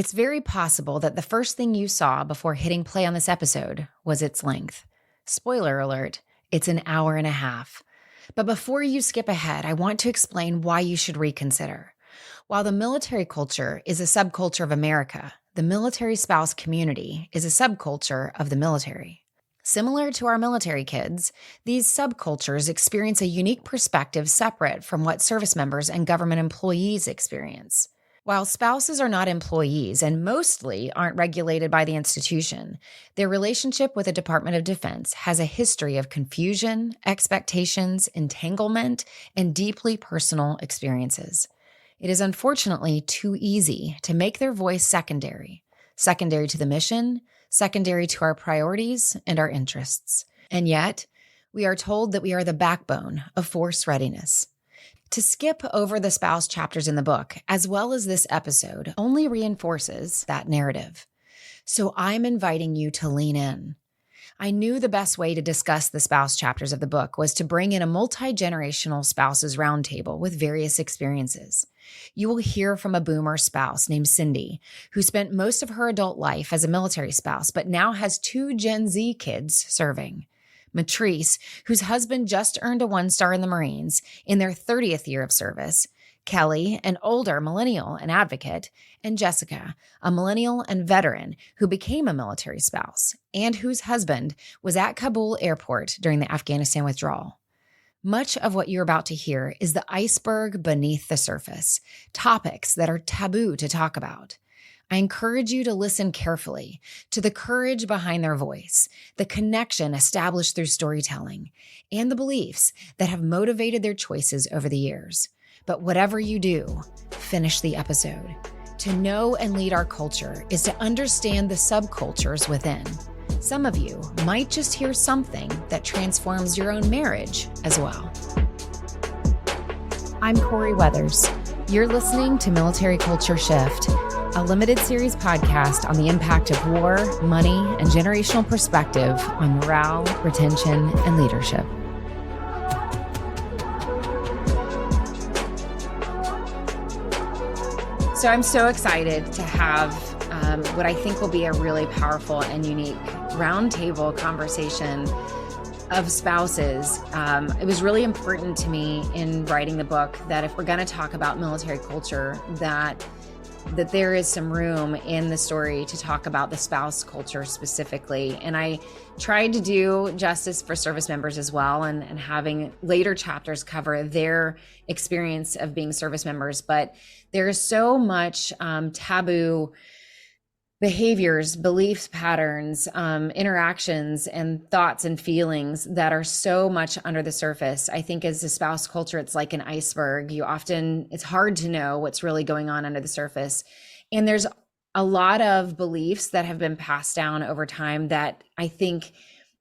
It's very possible that the first thing you saw before hitting play on this episode was its length. Spoiler alert, it's an hour and a half. But before you skip ahead, I want to explain why you should reconsider. While the military culture is a subculture of America, the military spouse community is a subculture of the military. Similar to our military kids, these subcultures experience a unique perspective separate from what service members and government employees experience. While spouses are not employees and mostly aren't regulated by the institution, their relationship with the Department of Defense has a history of confusion, expectations, entanglement, and deeply personal experiences. It is unfortunately too easy to make their voice secondary to the mission, secondary to our priorities and our interests. And yet, we are told that we are the backbone of force readiness. To skip over the spouse chapters in the book, as well as this episode, only reinforces that narrative. So I'm inviting you to lean in. I knew the best way to discuss the spouse chapters of the book was to bring in a multi-generational spouses roundtable with various experiences. You will hear from a boomer spouse named Cindy, who spent most of her adult life as a military spouse, but now has 2 Gen Z kids serving. Matrice, whose husband just earned a 1-star in the Marines in their 30th year of service, Kelly, an older millennial and advocate, and Jessica, a millennial and veteran who became a military spouse and whose husband was at Kabul airport during the Afghanistan withdrawal. Much of what you're about to hear is the iceberg beneath the surface, topics that are taboo to talk about. I encourage you to listen carefully to the courage behind their voice, the connection established through storytelling, and the beliefs that have motivated their choices over the years. But whatever you do, finish the episode. To know and lead our culture is to understand the subcultures within. Some of you might just hear something that transforms your own marriage as well. I'm Corie Weathers. You're listening to Military Culture Shift, a limited series podcast on the impact of war, money, and generational perspective on morale, retention, and leadership. So I'm so excited to have what I think will be a really powerful and unique roundtable conversation of spouses. It was really important to me in writing the book that if we're going to talk about military culture, that there is some room in the story to talk about the spouse culture specifically. And I tried to do justice for service members as well, and having later chapters cover their experience of being service members. But there is so much taboo behaviors, beliefs, patterns, interactions, and thoughts and feelings that are so much under the surface. I think as a spouse culture, it's like an iceberg. It's hard to know what's really going on under the surface. And there's a lot of beliefs that have been passed down over time that I think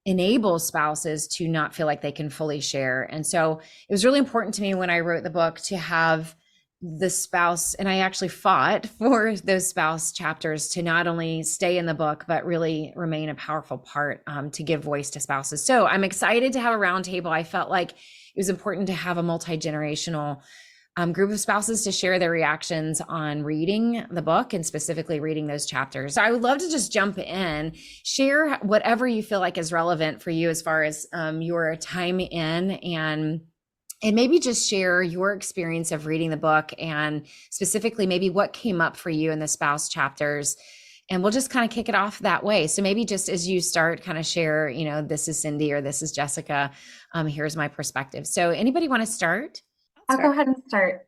enable spouses to not feel like they can fully share. And so it was really important to me when I wrote the book to have the spouse, and I actually fought for those spouse chapters to not only stay in the book, but really remain a powerful part to give voice to spouses. So I'm excited to have a roundtable. I felt like it was important to have a multi-generational group of spouses to share their reactions on reading the book and specifically reading those chapters. So I would love to just jump in, share whatever you feel like is relevant for you as far as your time in, and maybe just share your experience of reading the book and specifically maybe what came up for you in the spouse chapters. And we'll just kind of kick it off that way. So maybe just as you start, kind of share, this is Cindy or this is Jessica. Here's my perspective. So anybody want to start? I'll go ahead and start.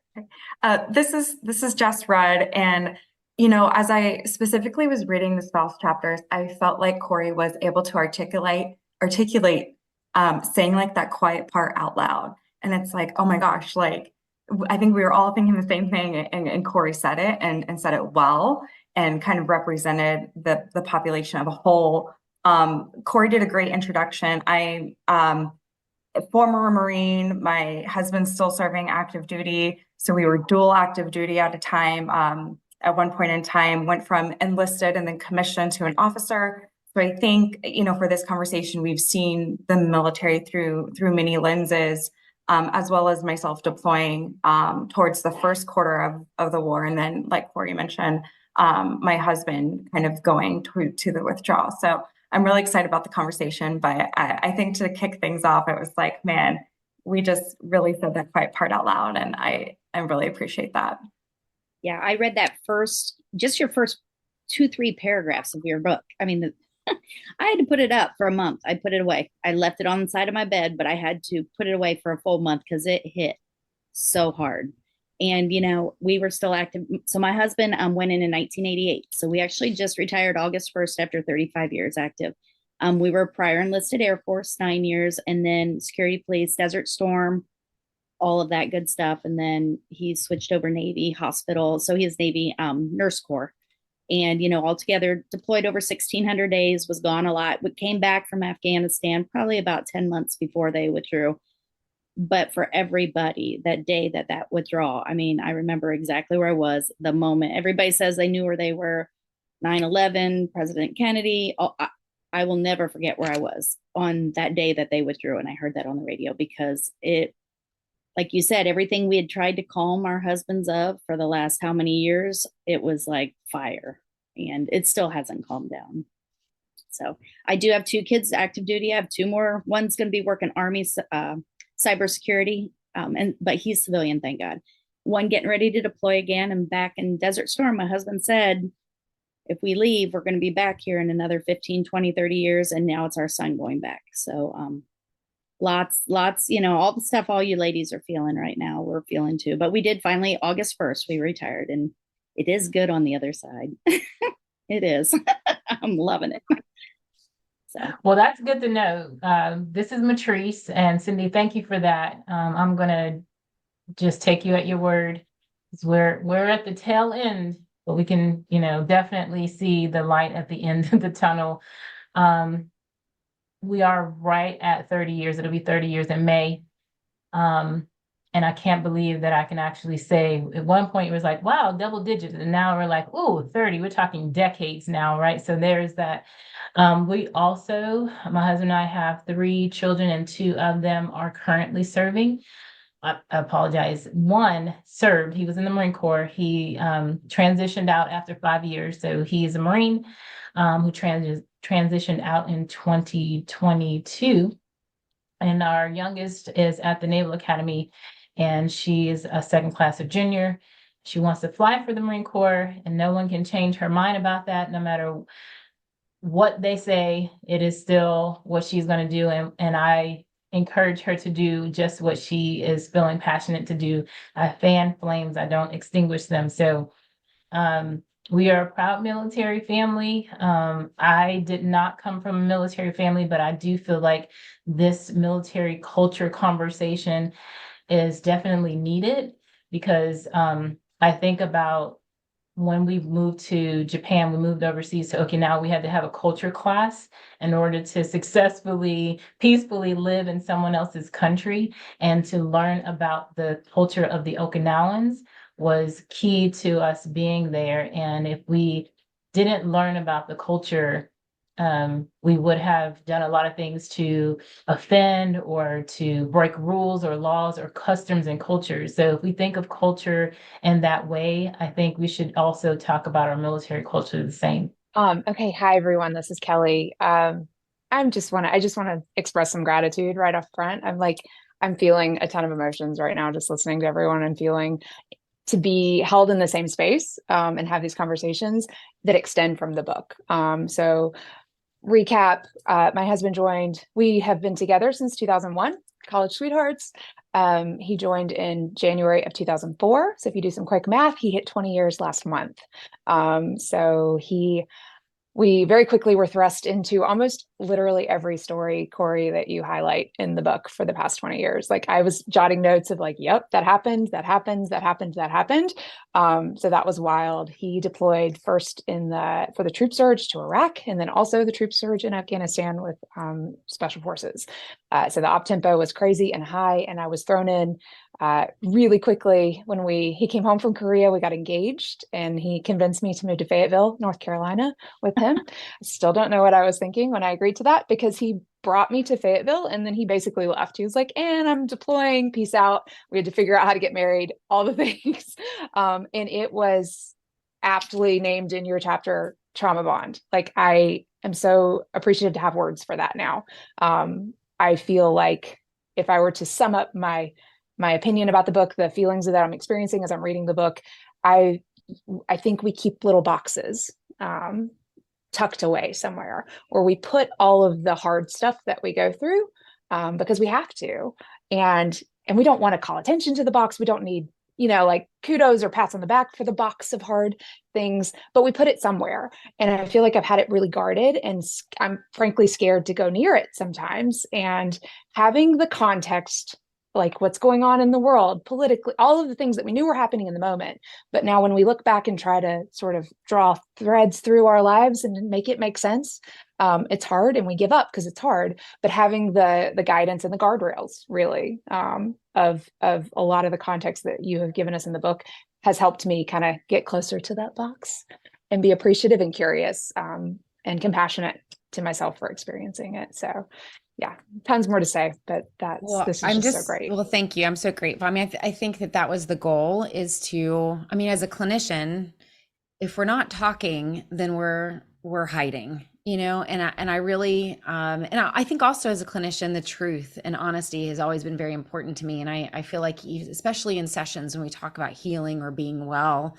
This is Jess Rudd. And, as I specifically was reading the spouse chapters, I felt like Corie was able to articulate saying like that quiet part out loud. And it's like, oh my gosh, like, I think we were all thinking the same thing, and Corie said it and said it well, and kind of represented the population of a whole. Corie did a great introduction. I'm a former Marine. My husband's still serving active duty. So we were dual active duty at a time. At one point in time, went from enlisted and then commissioned to an officer. So I think, for this conversation, we've seen the military through many lenses. As well as myself deploying towards the first quarter of the war. And then, like Corie mentioned, my husband kind of going to the withdrawal. So I'm really excited about the conversation, but I think to kick things off, it was like, man, we just really said that quiet part out loud, and I really appreciate that. Yeah, I read that just your first 2-3 paragraphs of your book. I mean, I had to put it up for a month. I put it away. I left it on the side of my bed, but I had to put it away for a full month because it hit so hard. And, we were still active. So my husband went in 1988. So we actually just retired August 1st after 35 years active. We were prior enlisted Air Force, 9 years, and then security police, Desert Storm, all of that good stuff. And then he switched over Navy, hospital. So he is Navy Nurse Corps. And, altogether deployed over 1,600 days, was gone a lot. We came back from Afghanistan probably about 10 months before they withdrew. But for everybody, that day that withdrawal, I mean, I remember exactly where I was the moment. Everybody says they knew where they were. 9/11, President Kennedy. I will never forget where I was on that day that they withdrew. And I heard that on the radio because it, like you said, everything we had tried to calm our husbands of for the last how many years, it was like fire, and it still hasn't calmed down. So I do have 2 kids active duty. I have 2 more. One's going to be working Army cybersecurity, but he's civilian, thank God. One getting ready to deploy again, and back in Desert Storm, my husband said, if we leave, we're going to be back here in another 15, 20, 30 years. And now it's our son going back. So lots, all the stuff all you ladies are feeling right now, we're feeling too. But we did finally, August 1st, we retired, and it is good on the other side. It is. I'm loving it. So. Well, that's good to know. This is Matrice, and Cindy, thank you for that. I'm going to just take you at your word. We're at the tail end, but we can, definitely see the light at the end of the tunnel. We are right at 30 years. It'll be 30 years in May. And I can't believe that I can actually say at one point it was like, wow, double digits. And now we're like, oh, 30, we're talking decades now, right? So there's that. We also, my husband and I have 3 children, and 2 of them are currently serving. I apologize. One served, he was in the Marine Corps. He transitioned out after 5 years. So he is a Marine who transitioned out in 2022. And our youngest is at the Naval Academy, and she is a second class of junior. She wants to fly for the Marine Corps, and no one can change her mind about that. No matter what they say, it is still what she's going to do. And I encourage her to do just what she is feeling passionate to do. I fan flames, I don't extinguish them. So we are a proud military family. I did not come from a military family, but I do feel like this military culture conversation is definitely needed, because I think about when we moved to Japan, we moved overseas to Okinawa, we had to have a culture class in order to successfully, peacefully live in someone else's country, and to learn about the culture of the Okinawans was key to us being there. And if we didn't learn about the culture, we would have done a lot of things to offend or to break rules or laws or customs and cultures. So if we think of culture in that way, I think we should also talk about our military culture the same. Okay. Hi, everyone. This is Kelly. I just want to express some gratitude right off front. I'm feeling a ton of emotions right now, just listening to everyone, and feeling to be held in the same space and have these conversations that extend from the book. So recap, my husband joined, we have been together since 2001, college sweethearts. He joined in January of 2004. So if you do some quick math, he hit 20 years last month. We very quickly were thrust into almost literally every story, Corie, that you highlight in the book for the past 20 years. Like, I was jotting notes of like, yep, that happened, that happened, that happened, that happened. So that was wild. He deployed first for the troop surge to Iraq, and then also the troop surge in Afghanistan with special forces. So the op tempo was crazy and high, and I was thrown in really quickly. When he came home from Korea, we got engaged, and he convinced me to move to Fayetteville, North Carolina with him. I still don't know what I was thinking when I agreed to that, because he brought me to Fayetteville and then he basically left. He was like, and I'm deploying, peace out. We had to figure out how to get married, all the things. And it was aptly named in your chapter trauma bond. Like, I am so appreciative to have words for that now. I feel like if I were to sum up my opinion about the book, the feelings that I'm experiencing as I'm reading the book, I think we keep little boxes tucked away somewhere, or we put all of the hard stuff that we go through because we have to, and we don't want to call attention to the box. We don't need, like kudos or pats on the back for the box of hard things, but we put it somewhere. And I feel like I've had it really guarded, and I'm frankly scared to go near it sometimes. And having the context, like what's going on in the world politically, all of the things that we knew were happening in the moment. But now when we look back and try to sort of draw threads through our lives and make it make sense, it's hard, and we give up because it's hard. But having the guidance and the guardrails, really, of a lot of the context that you have given us in the book has helped me kind of get closer to that box and be appreciative and curious, and compassionate to myself for experiencing it. So yeah, tons more to say, but this is just so great. Well, thank you. I'm so grateful. I mean, I think that was the goal, is to, I mean, as a clinician, if we're not talking, then we're hiding, and I really, and I think also as a clinician, the truth and honesty has always been very important to me. And I feel like, especially in sessions when we talk about healing or being well,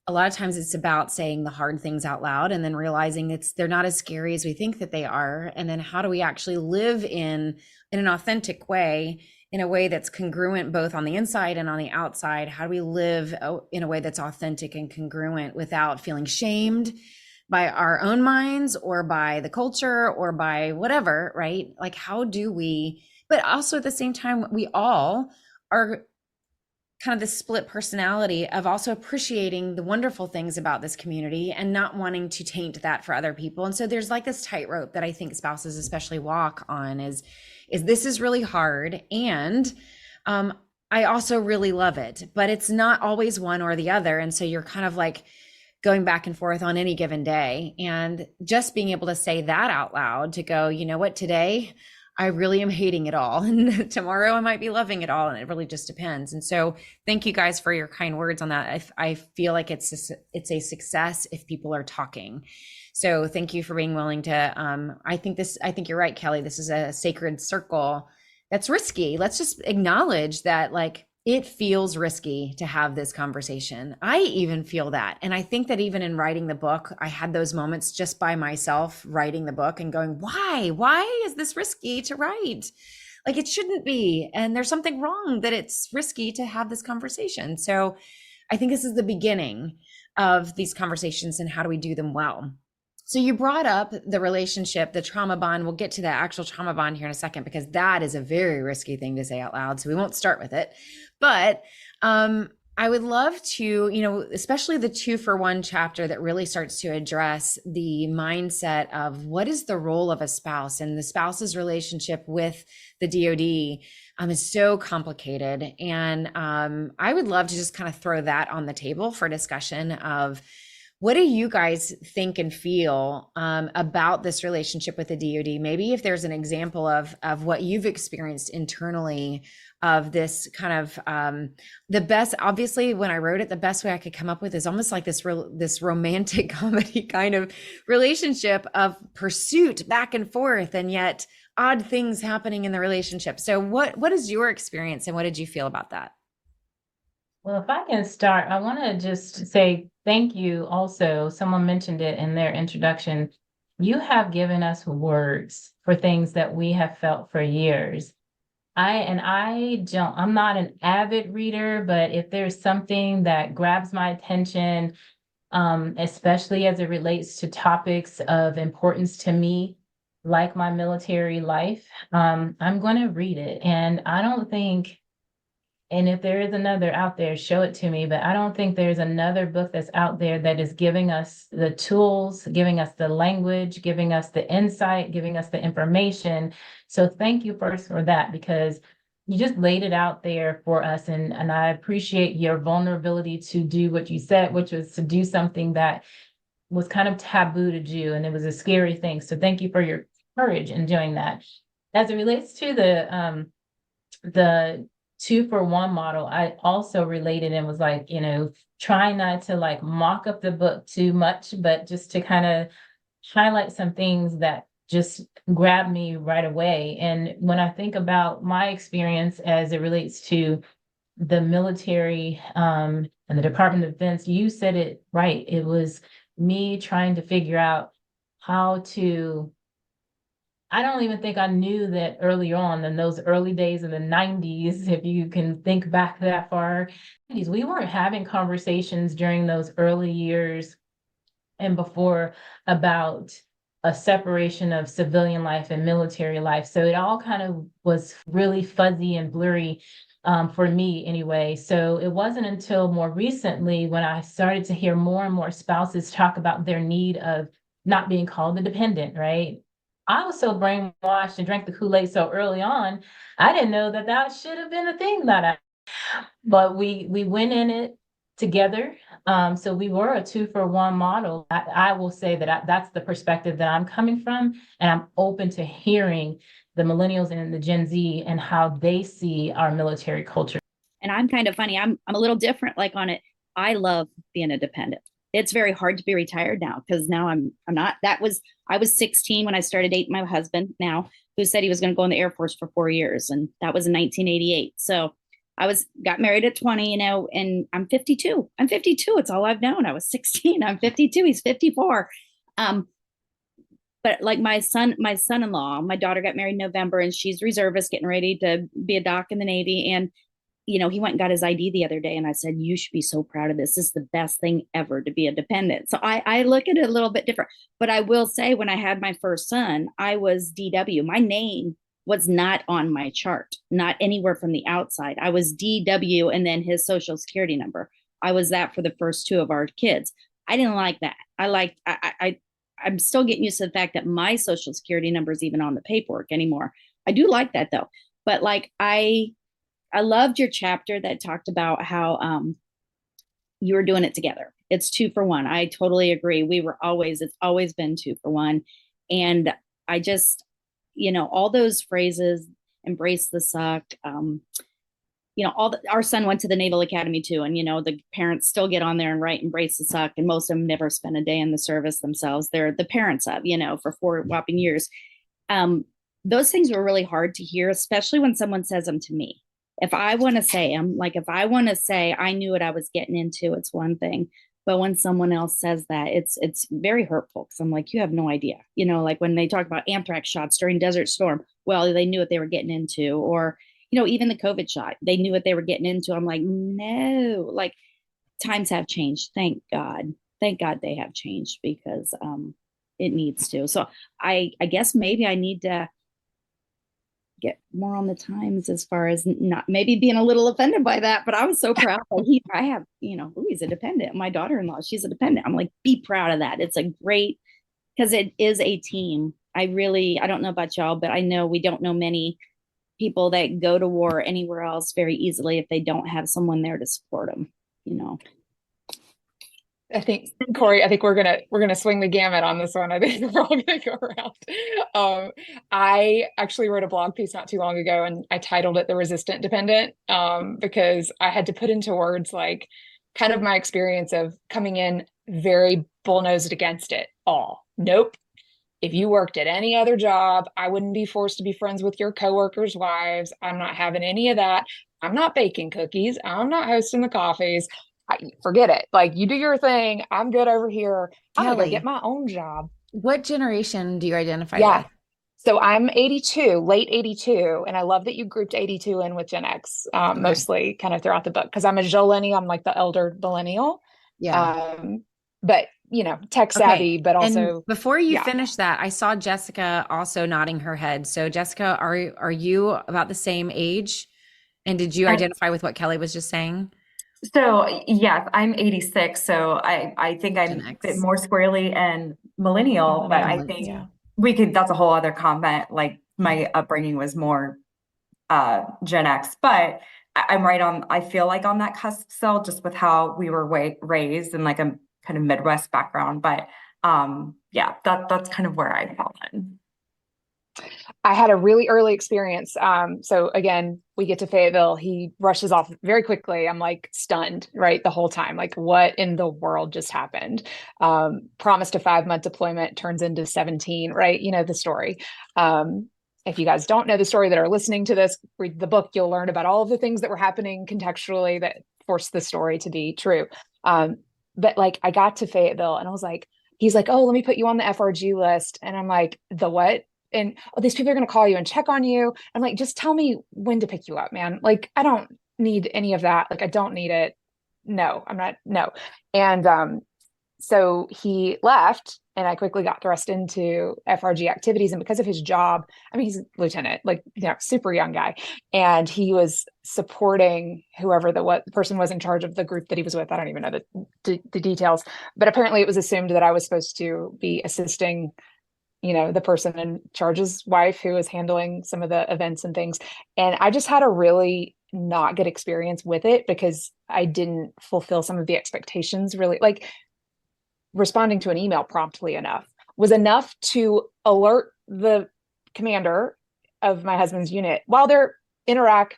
a lot of times it's about saying the hard things out loud and then realizing they're not as scary as we think that they are. And then how do we actually live in an authentic way, in a way that's congruent both on the inside and on the outside? How do we live in a way that's authentic and congruent without feeling shamed by our own minds or by the culture or by whatever, right? Like, how do we, but also at the same time, we all are kind of the split personality of also appreciating the wonderful things about this community and not wanting to taint that for other people. And so there's like this tightrope that I think spouses especially walk on, is this is really hard. And I also really love it, but it's not always one or the other. And so you're kind of like going back and forth on any given day, and just being able to say that out loud, to go, you know what, today I really am hating it all, and tomorrow I might be loving it all, and it really just depends. And so thank you guys for your kind words on that. I feel like it's a success if people are talking. So thank you for being willing to, I think you're right, Kelly. This is a sacred circle that's risky. Let's just acknowledge that, like, it feels risky to have this conversation. I even feel that. And I think that even in writing the book, I had those moments just by myself writing the book and going, why is this risky to write? Like, it shouldn't be. And there's something wrong that it's risky to have this conversation. So I think this is the beginning of these conversations, and how do we do them well? So you brought up the relationship, the trauma bond. We'll get to the actual trauma bond here in a second, because that is a very risky thing to say out loud. So we won't start with it. But I would love to, especially the 2-for-1 chapter that really starts to address the mindset of what is the role of a spouse, and the spouse's relationship with the DoD is so complicated. And I would love to just kind of throw that on the table for discussion of, what do you guys think and feel about this relationship with the DoD? Maybe if there's an example of what you've experienced internally of this kind of the best, obviously when I wrote it, the best way I could come up with is almost like this romantic comedy kind of relationship of pursuit back and forth, and yet odd things happening in the relationship. So what is your experience, and what did you feel about that? Well, if I can start, I want to just say thank you. Also, someone mentioned it in their introduction. You have given us words for things that we have felt for years. I'm not an avid reader, but if there's something that grabs my attention, especially as it relates to topics of importance to me, like my military life, I'm going to read it. And I don't think, and if there is another out there, show it to me. But I don't think there's another book that's out there that is giving us the tools, giving us the language, giving us the insight, giving us the information. So thank you first for that, because you just laid it out there for us. And I appreciate your vulnerability to do what you said, which was to do something that was kind of taboo to do. And it was a scary thing. So thank you for your courage in doing that. As it relates to the 2-for-1 model, I also related and was like, trying not to like mock up the book too much, but just to kind of highlight some things that just grabbed me right away. And when I think about my experience as it relates to the military and the Department of Defense, you said it right. It was me trying to figure out how to. I don't even think I knew that early on in those early days in the 90s, if you can think back that far, we weren't having conversations during those early years and before about a separation of civilian life and military life. So it all kind of was really fuzzy and blurry for me anyway. So it wasn't until more recently when I started to hear more and more spouses talk about their need of not being called a dependent, right? I was so brainwashed and drank the Kool-Aid so early on, I didn't know that that should have been a thing but we went in it together. So we were a 2-for-1 model. I will say that that's the perspective that I'm coming from, and I'm open to hearing the millennials and the Gen Z and how they see our military culture. And I'm kind of funny. I'm a little different like on it. I love being a dependent. It's very hard to be retired now because now I'm not. I was 16 when I started dating my husband now, who said he was going to go in the Air Force for 4 years. And that was in 1988. So got married at 20, and I'm 52. I'm 52. It's all I've known. I was 16. I'm 52. He's 54. But like my son-in-law, my daughter got married in November and she's reservist getting ready to be a doc in the Navy. And he went and got his ID the other day. And I said, you should be so proud of this. This is the best thing ever to be a dependent. So I look at it a little bit different. But I will say when I had my first son, I was DW. My name was not on my chart, not anywhere from the outside. I was DW and then his social security number. I was that for the first two of our kids. I didn't like that. I'm still getting used to the fact that my social security number is even on the paperwork anymore. I do like that though. But like I loved your chapter that talked about how you were doing it together. It's 2-for-1. I totally agree. It's always been 2-for-1. And I just, all those phrases, embrace the suck. Our son went to the Naval Academy too. And, the parents still get on there and write embrace the suck. And most of them never spend a day in the service themselves. They're the parents of, for 4 whopping years. Those things were really hard to hear, especially when someone says them to me. If I want to say them, like if I want to say I knew what I was getting into, it's one thing. But when someone else says that, it's very hurtful because I'm like, you have no idea. Like when they talk about anthrax shots during Desert Storm, well, they knew what they were getting into. Or, even the COVID shot, they knew what they were getting into. I'm like, no, like times have changed. Thank God. Thank God they have changed because it needs to. So I guess maybe I need to get more on the times as far as not maybe being a little offended by that, but I was so proud that I have, he's a dependent. My daughter-in-law, she's a dependent. I'm like, be proud of that. It's a great, because it is a team. I don't know about y'all, but I know we don't know many people that go to war anywhere else very easily if they don't have someone there to support them, I think, Corie, we're gonna swing the gamut on this one. I think we're all gonna go around. I actually wrote a blog piece not too long ago, and I titled it "The Resistant Dependent," because I had to put into words like kind of my experience of coming in very bull-nosed against it all. Nope. If you worked at any other job, I wouldn't be forced to be friends with your coworkers' wives. I'm not having any of that. I'm not baking cookies. I'm not hosting the coffees. Forget it. Like, you do your thing. I'm good over here. I'm gonna go get my own job. What generation do you identify with? So I'm 82, late 82. And I love that you grouped 82 in with Gen X, mostly kind of throughout the book. Because I'm a Jolenial, I'm like the elder millennial. Yeah. But, tech savvy, but also. And before you finish that, I saw Jessica also nodding her head. So Jessica, are you about the same age? And did you identify with what Kelly was just saying? So yes, I'm 86. So I think I'm a bit more squarely and millennial, but I think that's a whole other comment. Like my upbringing was more Gen X, but I'm right on, I feel like on that cusp still, just with how we were raised in like a kind of Midwest background. But that's kind of where I've fallen. I had a really early experience. So again, we get to Fayetteville. He rushes off very quickly. I'm like stunned, right? The whole time. Like, what in the world just happened? Promised a 5-month deployment, turns into 17, right? You know the story. If you guys don't know the story that are listening to this, read the book, you'll learn about all of the things that were happening contextually that forced the story to be true. But like, I got to Fayetteville and I was like, he's like, oh, let me put you on the FRG list. And I'm like, the what? And oh, these people are going to call you and check on you. I'm like, just tell me when to pick you up, man. Like, I don't need any of that. Like, I don't need it. No, I'm not. No. And so he left and I quickly got thrust into FRG activities. And because of his job, I mean, he's a lieutenant, like, you know, super young guy. And he was supporting whoever the person was in charge of the group that he was with. I don't even know the details, but apparently it was assumed that I was supposed to be assisting, you know, the person in charge's wife who was handling some of the events and things. And I just had a really not good experience with it because I didn't fulfill some of the expectations really. Like, responding to an email promptly enough was enough to alert the commander of my husband's unit while they're in Iraq,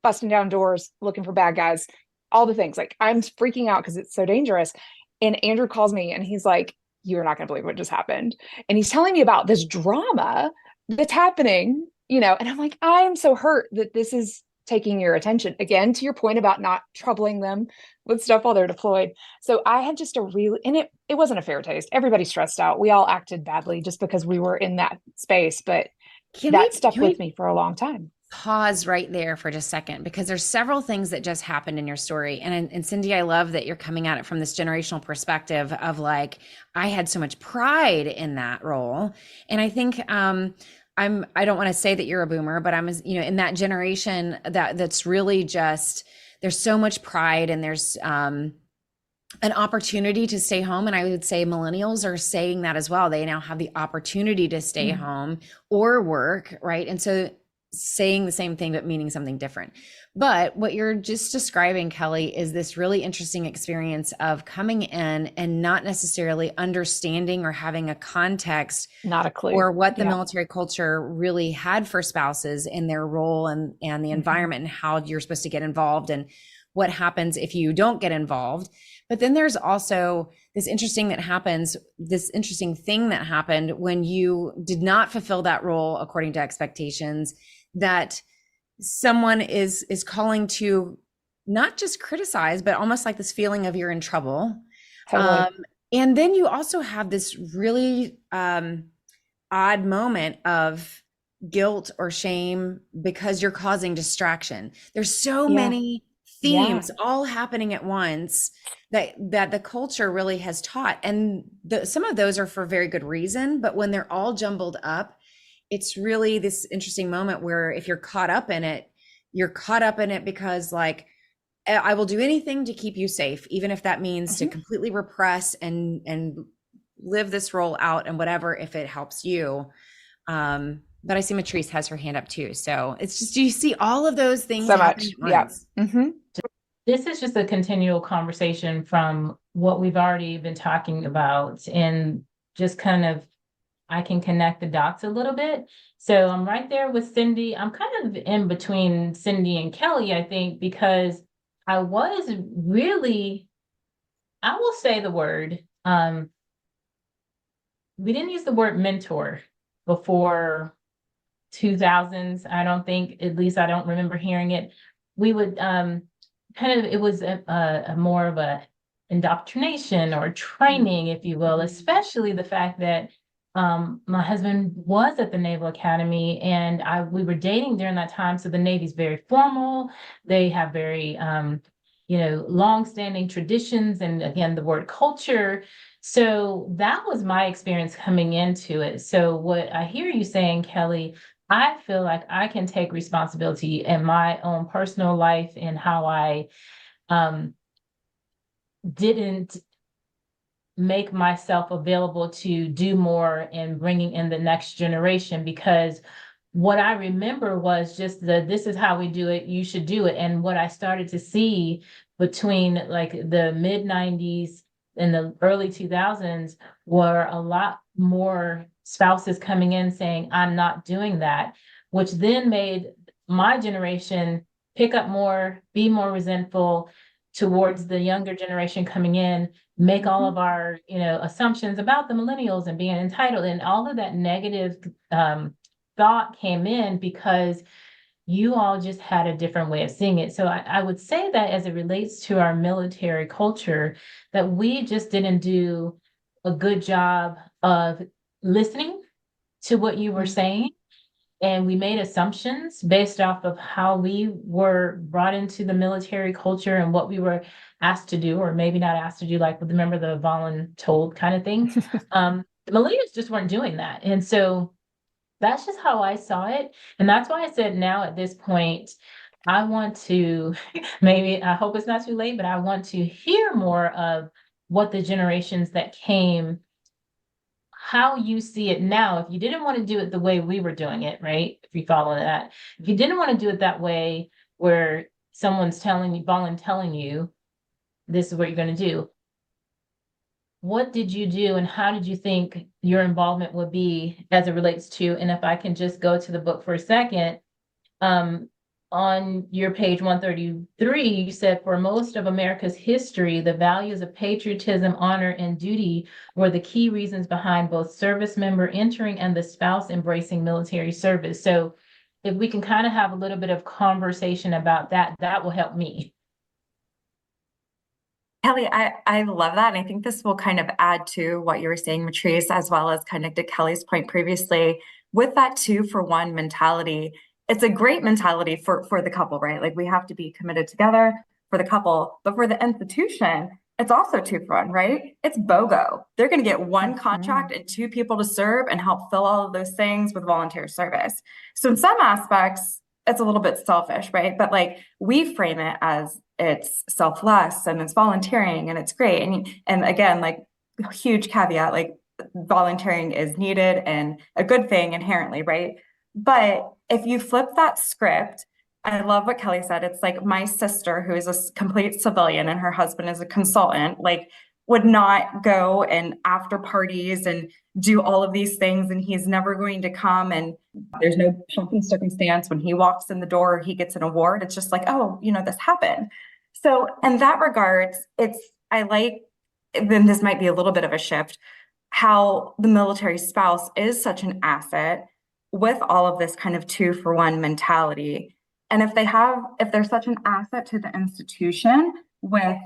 busting down doors, looking for bad guys, all the things. Like, I'm freaking out because it's so dangerous. And Andrew calls me and he's like, you're not going to believe what just happened. And he's telling me about this drama that's happening, you know, and I'm like, I am so hurt that this is taking your attention. Again, to your point about not troubling them with stuff while they're deployed. So I had just and it wasn't a fair taste. Everybody stressed out. We all acted badly just because we were in that space, but that stuck with me for a long time. Pause right there for just a second, because there's several things that just happened in your story. And Cindy, I love that you're coming at it from this generational perspective of like, I had so much pride in that role. And I think, I don't want to say that you're a boomer, but I'm, you know, in that generation that's really just, there's so much pride and there's, an opportunity to stay home. And I would say millennials are saying that as well. They now have the opportunity to stay home or work, right? And so saying the same thing, but meaning something different. But what you're just describing, Kelly, is this really interesting experience of coming in and not necessarily understanding or having a context, not a clue, or what the military culture really had for spouses in their role and the environment and how you're supposed to get involved and what happens if you don't get involved. But then there's also this interesting thing that happened when you did not fulfill that role according to expectations, that someone is calling to not just criticize, but almost like this feeling of you're in trouble. Totally. And then you also have this really odd moment of guilt or shame because you're causing distraction. There's so many themes all happening at once that the culture really has taught. And some of those are for very good reason, but when they're all jumbled up, it's really this interesting moment where if you're caught up in it, you're caught up in it because like, I will do anything to keep you safe, even if that means to completely repress and live this role out and whatever, if it helps you. But I see Matrice has her hand up too. So it's just, do you see all of those things? So much. Yeah. This is just a continual conversation from what we've already been talking about, and just kind of, I can connect the dots a little bit. So I'm right there with Cindy. I'm kind of in between Cindy and Kelly, I think, because I was really, I will say the word, we didn't use the word mentor before 2000s. I don't think, at least I don't remember hearing it. We would it was a more of a indoctrination or training, if you will, especially the fact that my husband was at the Naval Academy and we were dating during that time. So the Navy's very formal. They have very, long-standing traditions. And again, the word culture. So that was my experience coming into it. So what I hear you saying, Kelly, I feel like I can take responsibility in my own personal life and how I didn't make myself available to do more in bringing in the next generation, because what I remember was just this is how we do it, you should do it. And what I started to see between like the mid 90s in the early 2000s were a lot more spouses coming in saying, I'm not doing that, which then made my generation pick up more, be more resentful towards the younger generation coming in, make all of our, assumptions about the millennials and being entitled, and all of that negative thought came in because you all just had a different way of seeing it. So I would say that as it relates to our military culture, that we just didn't do a good job of listening to what you were saying. And we made assumptions based off of how we were brought into the military culture and what we were asked to do, or maybe not asked to do, like, remember the voluntold kind of thing. The millennials just weren't doing that. And so that's just how I saw it. And that's why I said now at this point, I want to, maybe, I hope it's not too late, but I want to hear more of what the generations that came, how you see it now. If you didn't want to do it the way we were doing it, right? If you follow that, if you didn't want to do it that way, where someone's telling you, this is what you're going to do. What did you do, and how did you think your involvement would be as it relates to, and if I can just go to the book for a second, on your page 133, you said, for most of America's history, the values of patriotism, honor, and duty were the key reasons behind both service member entering and the spouse embracing military service. So if we can kind of have a little bit of conversation about that, that will help me. Kelly, I love that. And I think this will kind of add to what you were saying, Matrice, as well as kind of to Kelly's point previously, with that 2-for-1 mentality. It's a great mentality for the couple, right? Like, we have to be committed together for the couple, but for the institution, it's also 2-for-1, right? It's BOGO. They're going to get one contract and 2 people to serve and help fill all of those things with volunteer service. So in some aspects, it's a little bit selfish, right? But like, we frame it as it's selfless and it's volunteering and it's great. And again, like, huge caveat, like, volunteering is needed and a good thing inherently, right? But if you flip that script, I love what Kelly said. It's like, my sister, who is a complete civilian and her husband is a consultant, like, would not go and after parties and do all of these things. And he's never going to come. And there's no pomp and circumstance. When he walks in the door, he gets an award. It's just like, oh, this happened. So in that regards, I like, then this might be a little bit of a shift, how the military spouse is such an asset with all of this kind of 2-for-1 mentality. And if they're such an asset to the institution with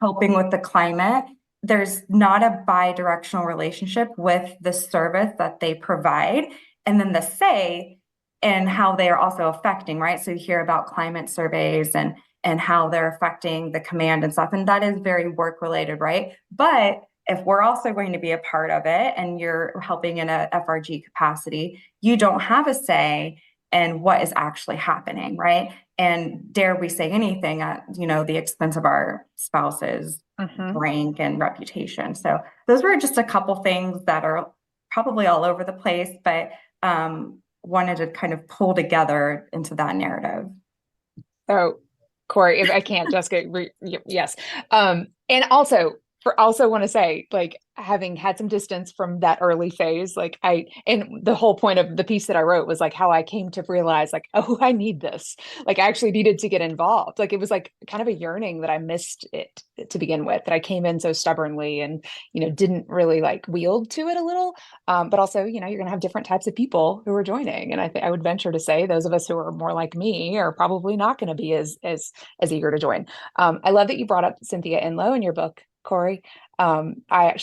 helping with the climate, there's not a bi-directional relationship with the service that they provide, and then the say and how they are also affecting, right? So you hear about climate surveys and how they're affecting the command and stuff, and that is very work related, right? But if we're also going to be a part of it and you're helping in a FRG capacity, you don't have a say in what is actually happening, right? And dare we say anything at, the expense of our spouse's rank and reputation. So those were just a couple things that are probably all over the place, but wanted to kind of pull together into that narrative. So, Corie, if I can't, Jessica, yes. And also want to say, like, having had some distance from that early phase, like, and the whole point of the piece that I wrote was like how I came to realize, like, oh, I need this. Like, I actually needed to get involved. Like, it was like kind of a yearning that I missed it to begin with, that I came in so stubbornly and, didn't really like wield to it a little. But also, you're going to have different types of people who are joining. And I would venture to say those of us who are more like me are probably not going to be as eager to join. I love that you brought up Cynthia Enloe in your book, Corie. I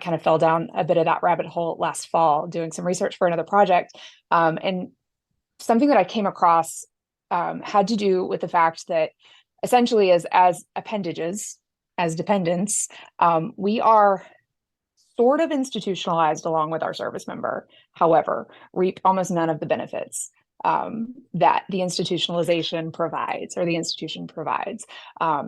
kind of fell down a bit of that rabbit hole last fall doing some research for another project. And something that I came across had to do with the fact that essentially as appendages, as dependents, we are sort of institutionalized along with our service member, however, reap almost none of the benefits that the institutionalization provides, or the institution provides.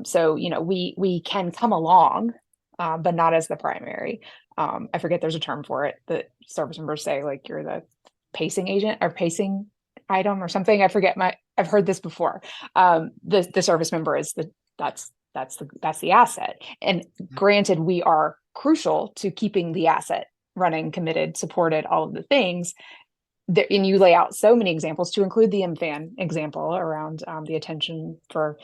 So, we can come along, but not as the primary. I forget, there's a term for it that service members say, like, you're the pacing agent or pacing item or something. I forget I've heard this before. The service member is that's that's the asset. And granted, we are crucial to keeping the asset running, committed, supported, all of the things. And you lay out so many examples, to include the MFAN example around the attention for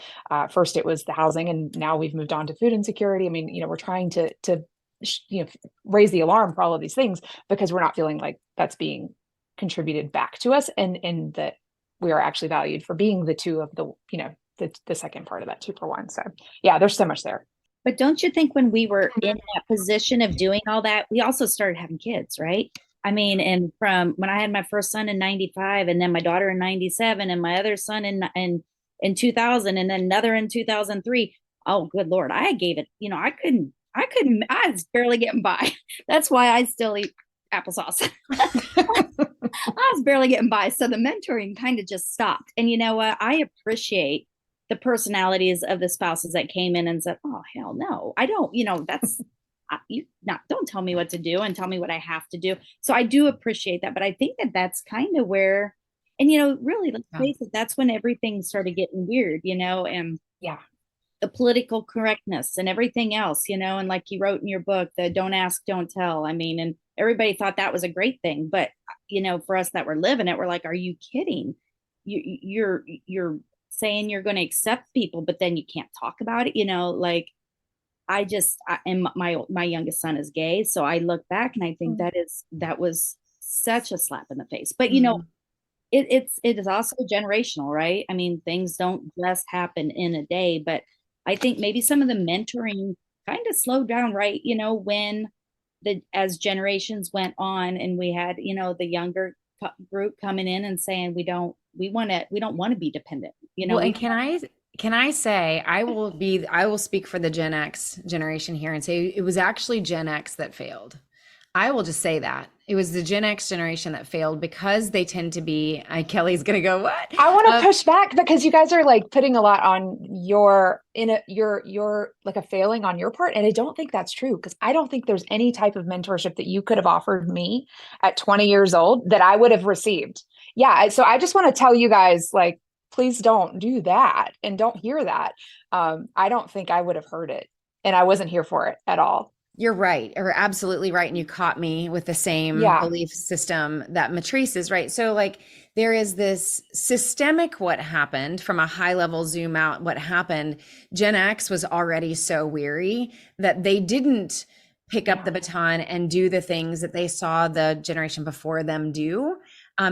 first it was the housing, and now we've moved on to food insecurity. I mean, we're trying to raise the alarm for all of these things because we're not feeling like that's being contributed back to us, and that we are actually valued for being the two of the the second part of that 2 for 1. So yeah, there's so much there. But don't you think when we were in that position of doing all that, we also started having kids, right? I mean, and from when I had my first son in 95, and then my daughter in 97, and my other son in 2000, and then another in 2003. Oh, good Lord. I gave it, I was barely getting by. That's why I still eat applesauce. I was barely getting by. So the mentoring kind of just stopped. And you know what? I appreciate the personalities of the spouses that came in and said, oh, hell no, I don't, that's don't tell me what to do and tell me what I have to do. So I do appreciate that. But I think that that's kind of where, and, really, let's face it, that's when everything started getting weird, and the political correctness and everything else, and like you wrote in your book, the don't ask, don't tell. I mean, and everybody thought that was a great thing. But, for us that were living it, we're like, are you kidding? You're saying you're going to accept people, but then you can't talk about it, like and my youngest son is gay. So I look back and I think that was such a slap in the face. But, it is also generational, right? I mean, things don't just happen in a day, but I think maybe some of the mentoring kind of slowed down, right? When as generations went on and we had, the younger group coming in and saying, we don't want to be dependent, Well, and can I say, I will speak for the Gen X generation here and say it was actually Gen X that failed. I will just say that it was the Gen X generation that failed because they tend to be, Kelly's going to go, what? I want to push back because you guys are like putting a lot on your like a failing on your part. And I don't think that's true, because I don't think there's any type of mentorship that you could have offered me at 20 years old that I would have received. Yeah. So I just want to tell you guys, like, please don't do that and don't hear that. I don't think I would have heard it, and I wasn't here for it at all. You're right, or absolutely right. And you caught me with the same belief system that Matrice is, right? So like there is this systemic what happened from a high level zoom out, what happened. Gen X was already so weary that they didn't pick up the baton and do the things that they saw the generation before them do.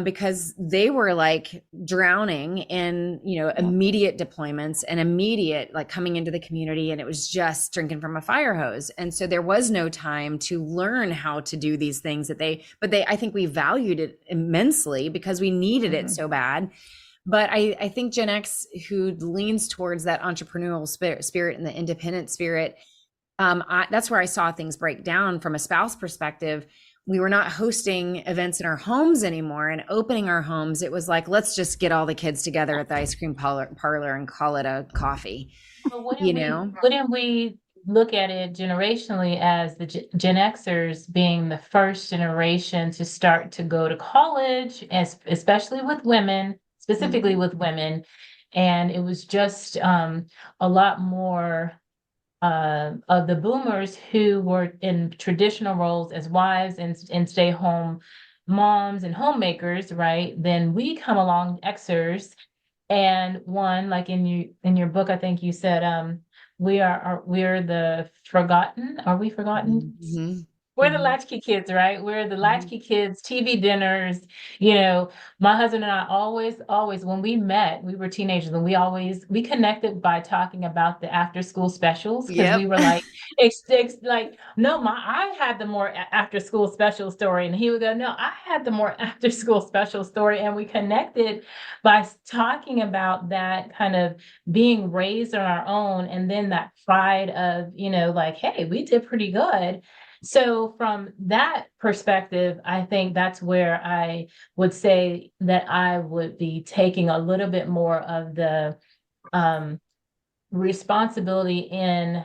Because they were like drowning in, immediate deployments and immediate like coming into the community, and it was just drinking from a fire hose. And so there was no time to learn how to do these things I think we valued it immensely because we needed it so bad. But I think Gen X, who leans towards that entrepreneurial spirit and the independent spirit, that's where I saw things break down from a spouse perspective. We were not hosting events in our homes anymore and opening our homes. It was like, let's just get all the kids together at the ice cream parlor and call it a coffee. Well, wouldn't we look at it generationally as the Gen Xers being the first generation to start to go to college, especially with women, specifically with women. And it was just a lot more of the boomers who were in traditional roles as wives and stay-home moms and homemakers, right? Then we come along, Xers, and one, like in your book, I think you said, we're the forgotten. Are we forgotten? Mm-hmm. We're the latchkey kids, right? We're the latchkey kids, TV dinners. My husband and I always, when we met, we were teenagers, and we connected by talking about the after school specials, because we were like, I had the more after school special story. And he would go, no, I had the more after school special story. And we connected by talking about that kind of being raised on our own. And then that pride of, like, hey, we did pretty good. So from that perspective, I think that's where I would say that I would be taking a little bit more of the responsibility in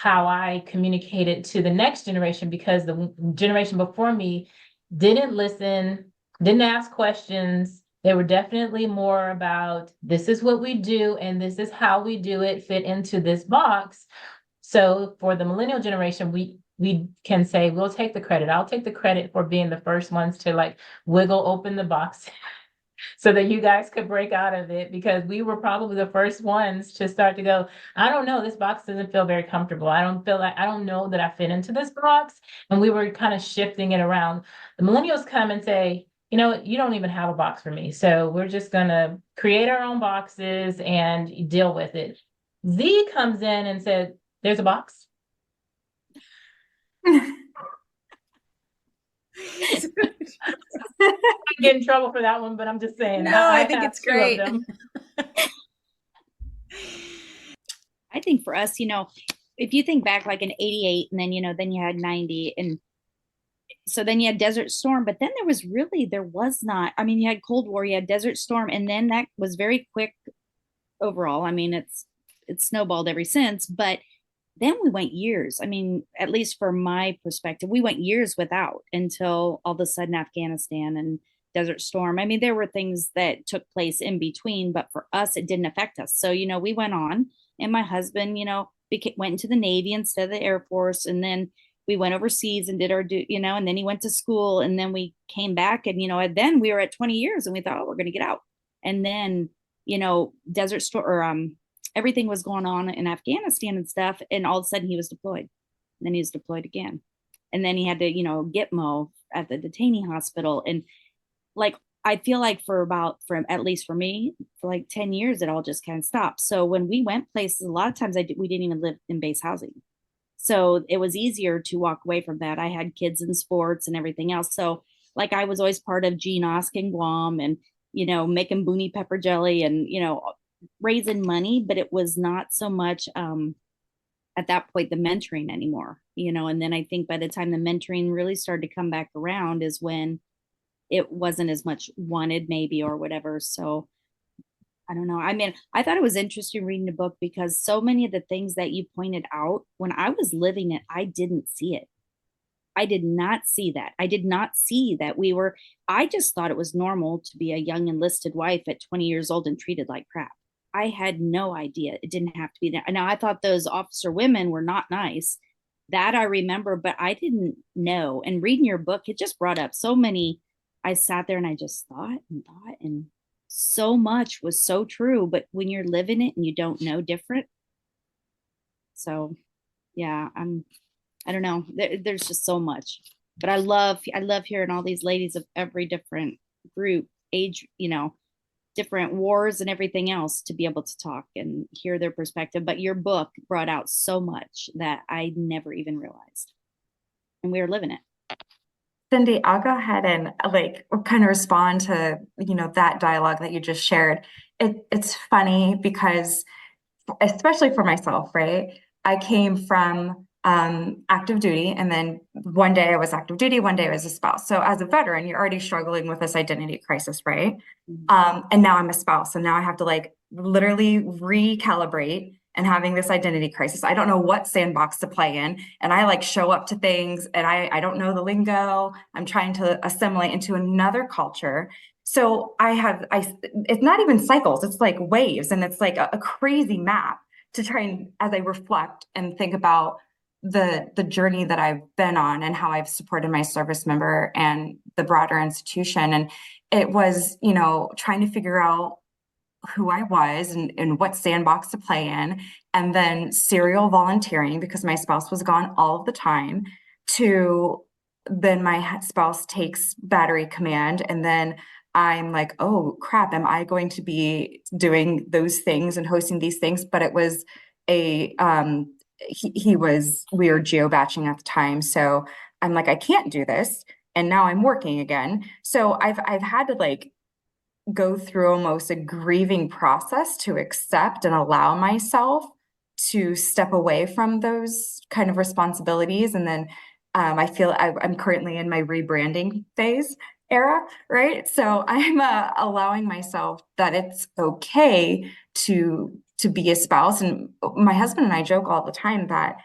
how I communicated to the next generation, because the generation before me didn't listen, didn't ask questions. They were definitely more about, this is what we do and this is how we do it, fit into this box. So for the millennial generation, we can say, we'll take the credit. I'll take the credit for being the first ones to like wiggle open the box so that you guys could break out of it, because we were probably the first ones to start to go, I don't know, this box doesn't feel very comfortable. I don't know that I fit into this box. And we were kind of shifting it around. The millennials come and say, you know, you don't even have a box for me. So we're just going to create our own boxes and deal with it. Z comes in and said, there's a box. I get in trouble for that one, but I'm just saying. No, I think it's great. I think for us, you know, if you think back like in 88 and then, you know, then you had 90, and so then you had Desert Storm, but then there was not, I mean, you had Cold War, you had Desert Storm, and then that was very quick overall. I mean, it's snowballed ever since, but then we went years. I mean, at least from my perspective, we went years without, until all of a sudden Afghanistan and Desert Storm. I mean, there were things that took place in between, but for us, it didn't affect us. So, you know, we went on, and my husband, you know, went into the Navy instead of the Air Force. And then we went overseas and did our, you know, and then he went to school, and then we came back, and, you know, and then we were at 20 years and we thought, oh, we're going to get out. And then, you know, Desert Storm, or everything was going on in Afghanistan and stuff. And all of a sudden he was deployed. And then he was deployed again. And then he had to, you know, Gitmo at the detainee hospital. And like, I feel like at least for me, for like 10 years, it all just kind of stopped. So when we went places, a lot of times we didn't even live in base housing. So it was easier to walk away from that. I had kids in sports and everything else. So like, I was always part of GNOSC in Guam, and, you know, making boonie pepper jelly and, you know, raising money, but it was not so much at that point the mentoring anymore, you know. And then I think by the time the mentoring really started to come back around is when it wasn't as much wanted, maybe, or whatever. So I don't know. I mean, I thought it was interesting reading the book, because so many of the things that you pointed out, when I was living it, I didn't see it. I did not see that. I did not see that I just thought it was normal to be a young enlisted wife at 20 years old and treated like crap. I had no idea it didn't have to be that. Now, I thought those officer women were not nice. That I remember, but I didn't know. And reading your book, it just brought up so many. I sat there and I just thought, and so much was so true. But when you're living it and you don't know different. So, yeah, I don't know. There's just so much. But I love hearing all these ladies of every different group, age, you know, different wars and everything else, to be able to talk and hear their perspective. But your book brought out so much that I never even realized, and we were living it. Cindy, I'll go ahead and like kind of respond to, you know, that dialogue that you just shared. It's funny because, especially for myself, right? I came from active duty, and then one day I was active duty, one day I was a spouse. So as a veteran, you're already struggling with this identity crisis, right? And now I'm a spouse, and now I have to like literally recalibrate and having this identity crisis. I don't know what sandbox to play in, and I like show up to things, and I don't know the lingo. I'm trying to assimilate into another culture. So it's not even cycles, it's like waves, and it's like a crazy map to try and, as I reflect and think about the journey that I've been on and how I've supported my service member and the broader institution. And it was, you know, trying to figure out who I was and what sandbox to play in, and then serial volunteering because my spouse was gone all of the time, to then my spouse takes battery command, and then I'm like, oh crap, am I going to be doing those things and hosting these things? But it was we were geobatching at the time. So I'm like, I can't do this. And now I'm working again. So I've had to like go through almost a grieving process to accept and allow myself to step away from those kind of responsibilities. And then I feel I'm currently in my rebranding phase era, right? So I'm allowing myself that it's okay to be a spouse. And my husband and I joke all the time that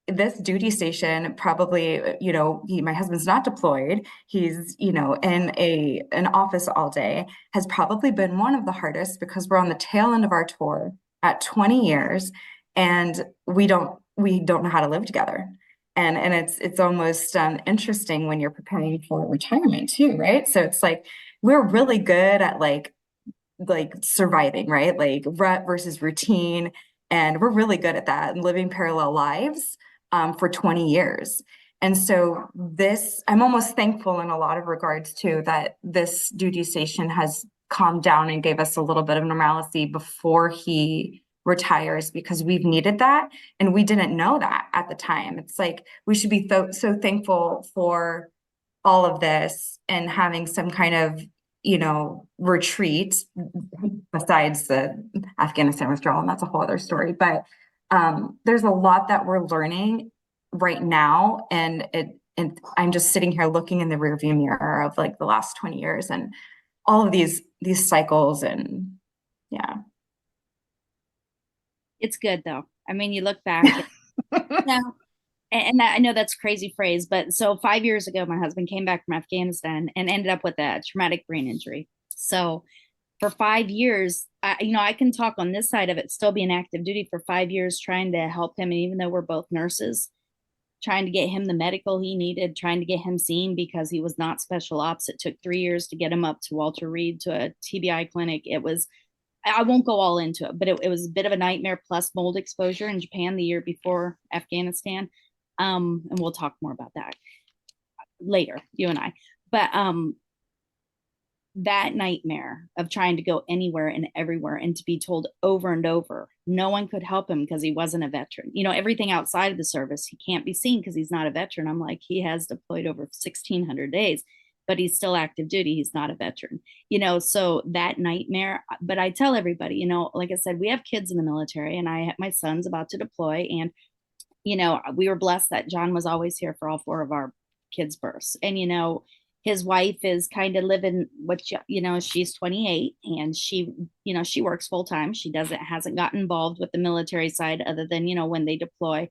this duty station probably, my husband's not deployed. He's, in an office all day, has probably been one of the hardest because we're on the tail end of our tour at 20 years and we don't know how to live together. And it's almost interesting when you're preparing for retirement too, right? So it's like we're really good at like surviving, right? Like rut versus routine. And we're really good at that and living parallel lives for 20 years. And so I'm almost thankful in a lot of regards too, that this duty station has calmed down and gave us a little bit of normalcy before he retires, because we've needed that. And we didn't know that at the time. It's like, we should be so thankful for all of this and having some kind of, retreat besides the Afghanistan withdrawal. And that's a whole other story, but there's a lot that we're learning right now. And I'm just sitting here looking in the rearview mirror of like the last 20 years and all of these cycles. And yeah. It's good though. I mean, you look back now, and I know that's a crazy phrase, but so 5 years ago, my husband came back from Afghanistan and ended up with a traumatic brain injury. So for 5 years, I can talk on this side of it, still be in active duty for 5 years, trying to help him. And even though we're both nurses, trying to get him the medical he needed, trying to get him seen because he was not special ops. It took 3 years to get him up to Walter Reed to a TBI clinic. I won't go all into it, but it was a bit of a nightmare, plus mold exposure in Japan the year before Afghanistan. And we'll talk more about that later, you and I. But that nightmare of trying to go anywhere and everywhere and to be told over and over, no one could help him because he wasn't a veteran. Everything outside of the service, he can't be seen because he's not a veteran. I'm like, he has deployed over 1,600 days, but he's still active duty. He's not a veteran, so that nightmare. But I tell everybody, like I said, we have kids in the military and my son's about to deploy. And, we were blessed that John was always here for all 4 of our kids' births. And, his wife is kind of living she's 28 and she works full time. She hasn't gotten involved with the military side other than, when they deploy,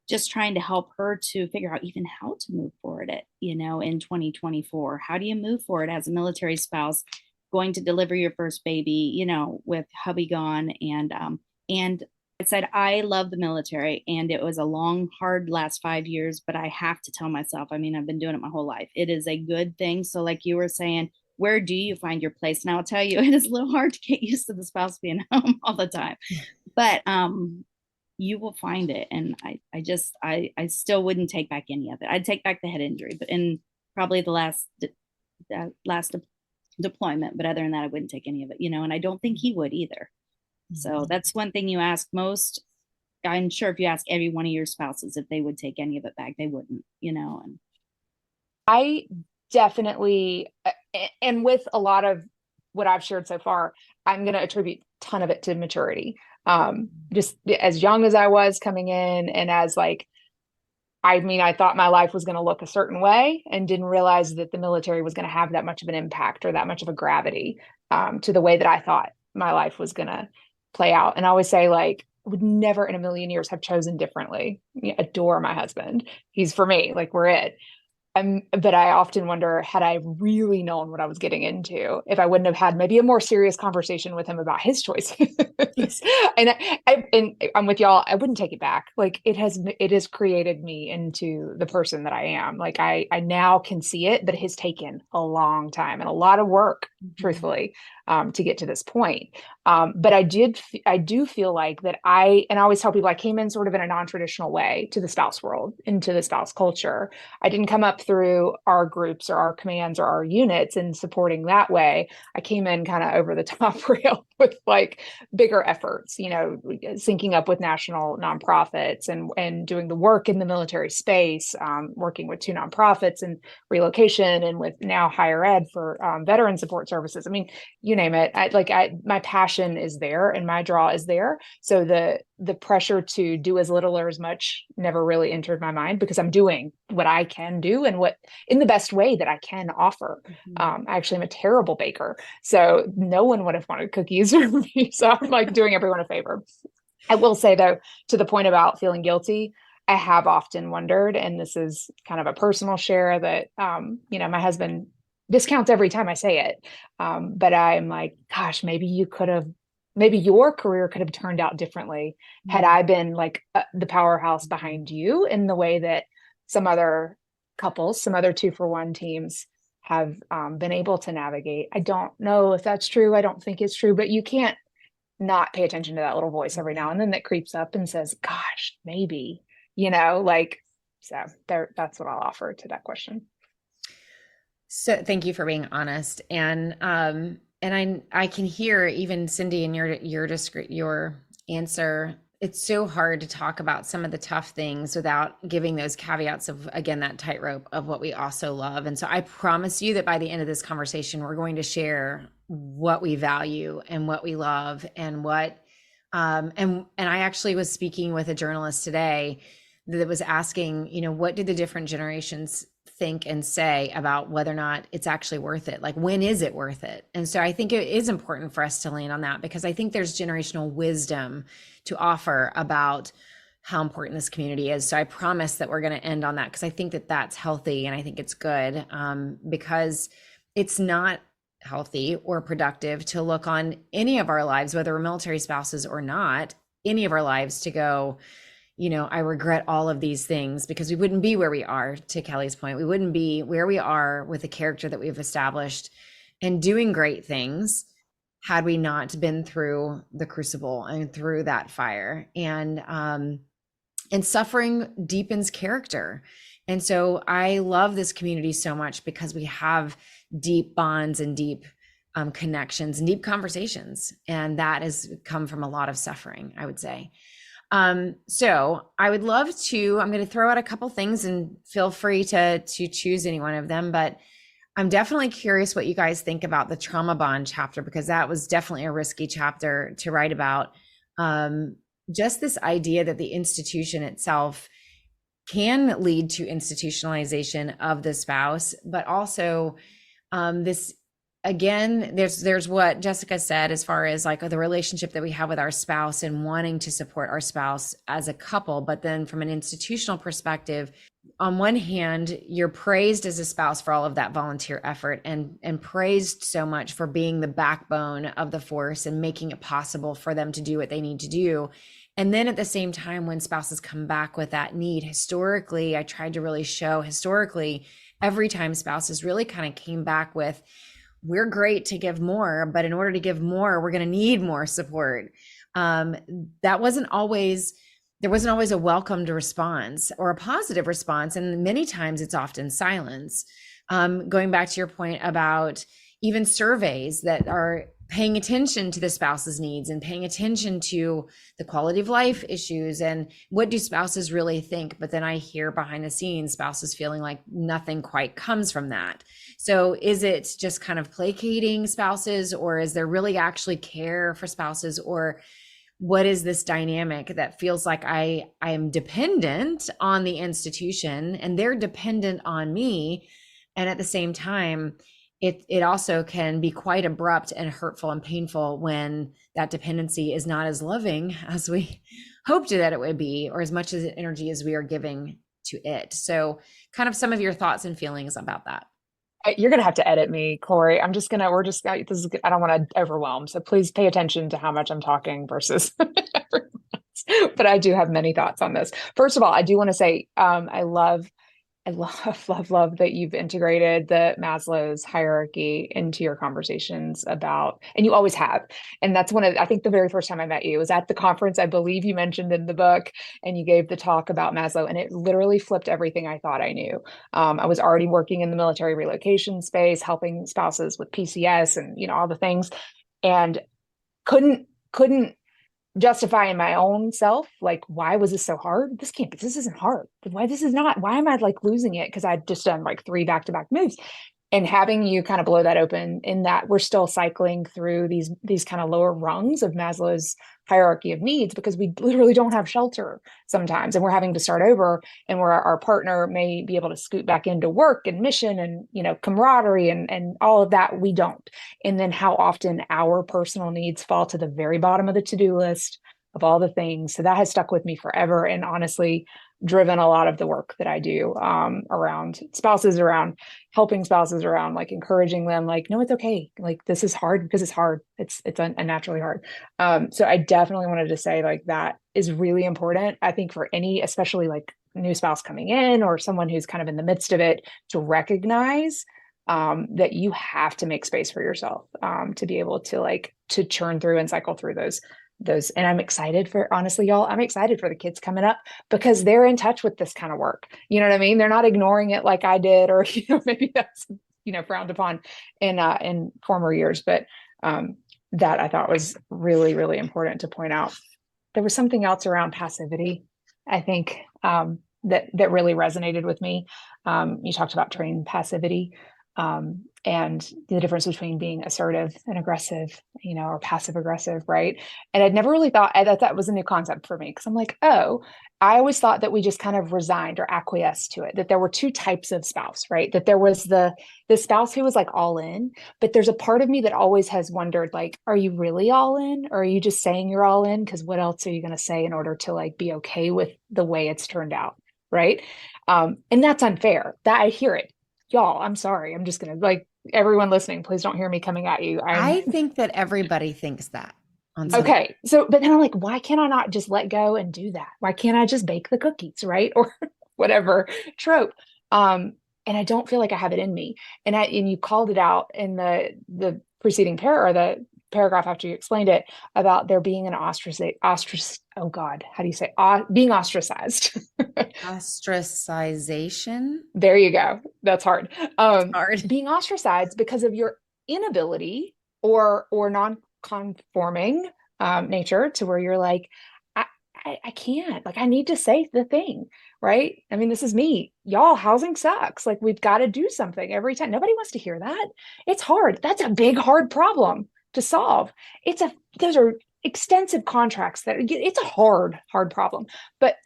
just trying to help her to figure out even how to move forward in 2024. How do you move forward as a military spouse going to deliver your first baby, with hubby gone? And I said, I love the military, and it was a long, hard last 5 years, but I have to tell myself, I've been doing it my whole life. It is a good thing. So like you were saying, where do you find your place? And I'll tell you, it is a little hard to get used to the spouse being home all the time, but you will find it. And I still wouldn't take back any of it. I'd take back the head injury, but in probably the last deployment, but other than that, I wouldn't take any of it, and I don't think he would either. So that's one thing you ask most. I'm sure if you ask every one of your spouses if they would take any of it back, they wouldn't, And I definitely, and with a lot of what I've shared so far, I'm going to attribute a ton of it to maturity. Just as young as I was coming in, and as I thought my life was going to look a certain way and didn't realize that the military was going to have that much of an impact or that much of a gravity to the way that I thought my life was going to play out. And I always say, would never in a million years have chosen differently. I adore my husband. He's for me, we're it. But I often wonder, had I really known what I was getting into, if I wouldn't have had maybe a more serious conversation with him about his choices. And I'm with y'all. I wouldn't take it back. It has created me into the person that I am. I now can see it, but it has taken a long time and a lot of work, truthfully, to get to this point. But I do feel like that I always tell people I came in sort of in a non-traditional way to the spouse world, into the spouse culture. I didn't come up through our groups or our commands or our units and supporting that way. I came in kind of over the top rail with bigger efforts, syncing up with national nonprofits and doing the work in the military space, working with 2 nonprofits and relocation, and with now higher ed for veteran support services. You name it. My passion is there and my draw is there. So the pressure to do as little or as much never really entered my mind, because I'm doing what I can do and what in the best way that I can offer. I actually am a terrible baker, so no one would have wanted cookies from me. So I'm doing everyone a favor. I will say though, to the point about feeling guilty, I have often wondered, and this is kind of a personal share that, my husband discounts every time I say it. But I'm like, gosh, maybe your career could have turned out differently had I been like the powerhouse behind you in the way that some other couples, some other 2-for-1 teams have been able to navigate. I don't know if that's true. I don't think it's true, but you can't not pay attention to that little voice every now and then that creeps up and says, gosh, maybe, so that's what I'll offer to that question. So thank you for being honest. And I can hear even Cindy in your answer. It's so hard to talk about some of the tough things without giving those caveats of, again, that tightrope of what we also love. And so I promise you that by the end of this conversation, we're going to share what we value and what we love and what, and I actually was speaking with a journalist today that was asking, what do the different generations think and say about whether or not it's actually worth it? Like, when is it worth it? And so I think it is important for us to lean on that, because I think there's generational wisdom to offer about how important this community is. So I promise that we're going to end on that, because I think that that's healthy, and I think it's good, because it's not healthy or productive to look on any of our lives, whether we're military spouses or not, any of our lives, to go, I regret all of these things, because we wouldn't be where we are, to Kelly's point. We wouldn't be where we are with the character that we've established and doing great things had we not been through the crucible and through that fire. And suffering deepens character. And so I love this community so much because we have deep bonds and deep connections and deep conversations. And that has come from a lot of suffering, I would say. So I would love to, I'm going to throw out a couple things and feel free to choose any one of them, but I'm definitely curious what you guys think about the trauma bond chapter, because that was definitely a risky chapter to write about. Just this idea that the institution itself can lead to institutionalization of the spouse, but also this, again, there's what Jessica said as far as like the relationship that we have with our spouse and wanting to support our spouse as a couple. But then from an institutional perspective, on one hand, you're praised as a spouse for all of that volunteer effort and praised so much for being the backbone of the force and making it possible for them to do what they need to do. And then at the same time, when spouses come back with that need, historically, I tried to really show every time spouses really kind of came back with, we're great to give more, but in order to give more, we're going to need more support. There wasn't always a welcomed response or a positive response. And many times it's often silence. Going back to your point about even surveys that are paying attention to the spouse's needs and paying attention to the quality of life issues and what do spouses really think. But then I hear behind the scenes spouses feeling like nothing quite comes from that. So is it just kind of placating spouses, or is there really actually care for spouses, or what is this dynamic that feels like I am dependent on the institution and they're dependent on me? And at the same time, it also can be quite abrupt and hurtful and painful when that dependency is not as loving as we hoped that it would be, or as much as energy as we are giving to it. So kind of some of your thoughts and feelings about that. You're going to have to edit me, Corie. I don't want to overwhelm. So please pay attention to how much I'm talking versus everyone else. But I do have many thoughts on this. First of all, I do want to say, I love that you've integrated the Maslow's hierarchy into your conversations about, and you always have. And that's I think the very first time I met you was at the conference, I believe you mentioned in the book, and you gave the talk about Maslow, and it literally flipped everything I thought I knew. I was already working in the military relocation space, helping spouses with PCS and, all the things, and couldn't justify in my own self, like, why was this so hard? This isn't hard. Why am I like losing it? Because I'd just done like 3 back-to-back moves. And having you kind of blow that open, in that we're still cycling through these kind of lower rungs of Maslow's hierarchy of needs, because we literally don't have shelter sometimes, and we're having to start over, and where our partner may be able to scoot back into work and mission and camaraderie and all of that, we don't. And then how often our personal needs fall to the very bottom of the to-do list of all the things. So that has stuck with me forever. And honestly, driven a lot of the work that I do around spouses, around helping spouses, around like encouraging them, like, no, it's okay. Like, this is hard because it's hard. It's unnaturally hard. So I definitely wanted to say like that is really important. I think for any, especially like new spouse coming in or someone who's kind of in the midst of it, to recognize that you have to make space for yourself to be able to like to churn through and cycle through those. And I'm excited for, honestly, y'all, I'm excited for the kids coming up because they're in touch with this kind of work. You know what I mean? They're not ignoring it like I did, or, maybe that's, frowned upon in former years. But that I thought was really, really important to point out. There was something else around passivity, I think, that really resonated with me. You talked about trained passivity. And the difference between being assertive and aggressive, or passive aggressive, right? And I'd never really thought that was a new concept for me, because I'm like, oh, I always thought that we just kind of resigned or acquiesced to it, that there were two types of spouse, right? That there was the spouse who was like all in, but there's a part of me that always has wondered, like, are you really all in, or are you just saying you're all in? Because what else are you going to say in order to like be okay with the way it's turned out, right? And that's unfair. That I hear it. Y'all, I'm sorry. I'm just going to, like, everyone listening, please don't hear me coming at you. I think that everybody thinks that. Okay. So, but then I'm like, why can't I not just let go and do that? Why can't I just bake the cookies, right? Or whatever trope. And I don't feel like I have it in me. And you called it out in the preceding the paragraph after you explained it, about there being an oh God, how do you say being ostracized? Ostracization. There you go. That's hard. Hard. Being ostracized because of your inability or non-conforming nature, to where you're like, I can't, like, I need to say the thing, right? I mean, this is me. Y'all, housing sucks. Like, we've got to do something every time. Nobody wants to hear that. It's hard. That's a big, hard problem to solve. Those are extensive contracts it's a hard problem. But,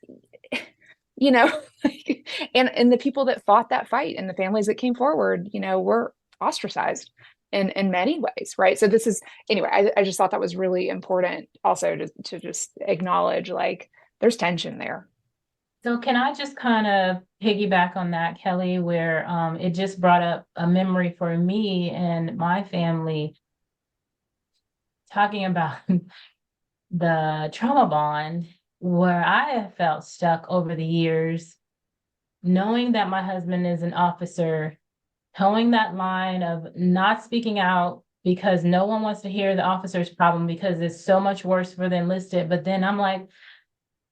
and the people that fought that fight and the families that came forward, were ostracized in many ways, right? So this is, anyway, I just thought that was really important also to just acknowledge, like, there's tension there. So can I just kind of piggyback on that, Kelly, where it just brought up a memory for me and my family, talking about the trauma bond, where I have felt stuck over the years, knowing that my husband is an officer, towing that line of not speaking out because no one wants to hear the officer's problem because it's so much worse for the enlisted. But then I'm like,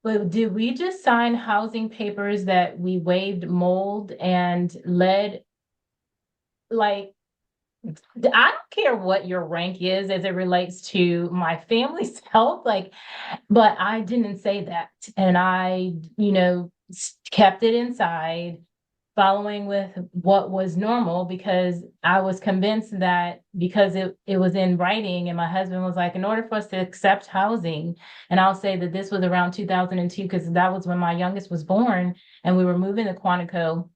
but did we just sign housing papers that we waived mold and lead? Like, I don't care what your rank is as it relates to my family's health, like, but I didn't say that. And I, kept it inside, following with what was normal, because I was convinced that because it was in writing, and my husband was like, in order for us to accept housing, and I'll say that this was around 2002, because that was when my youngest was born, and we were moving to Quantico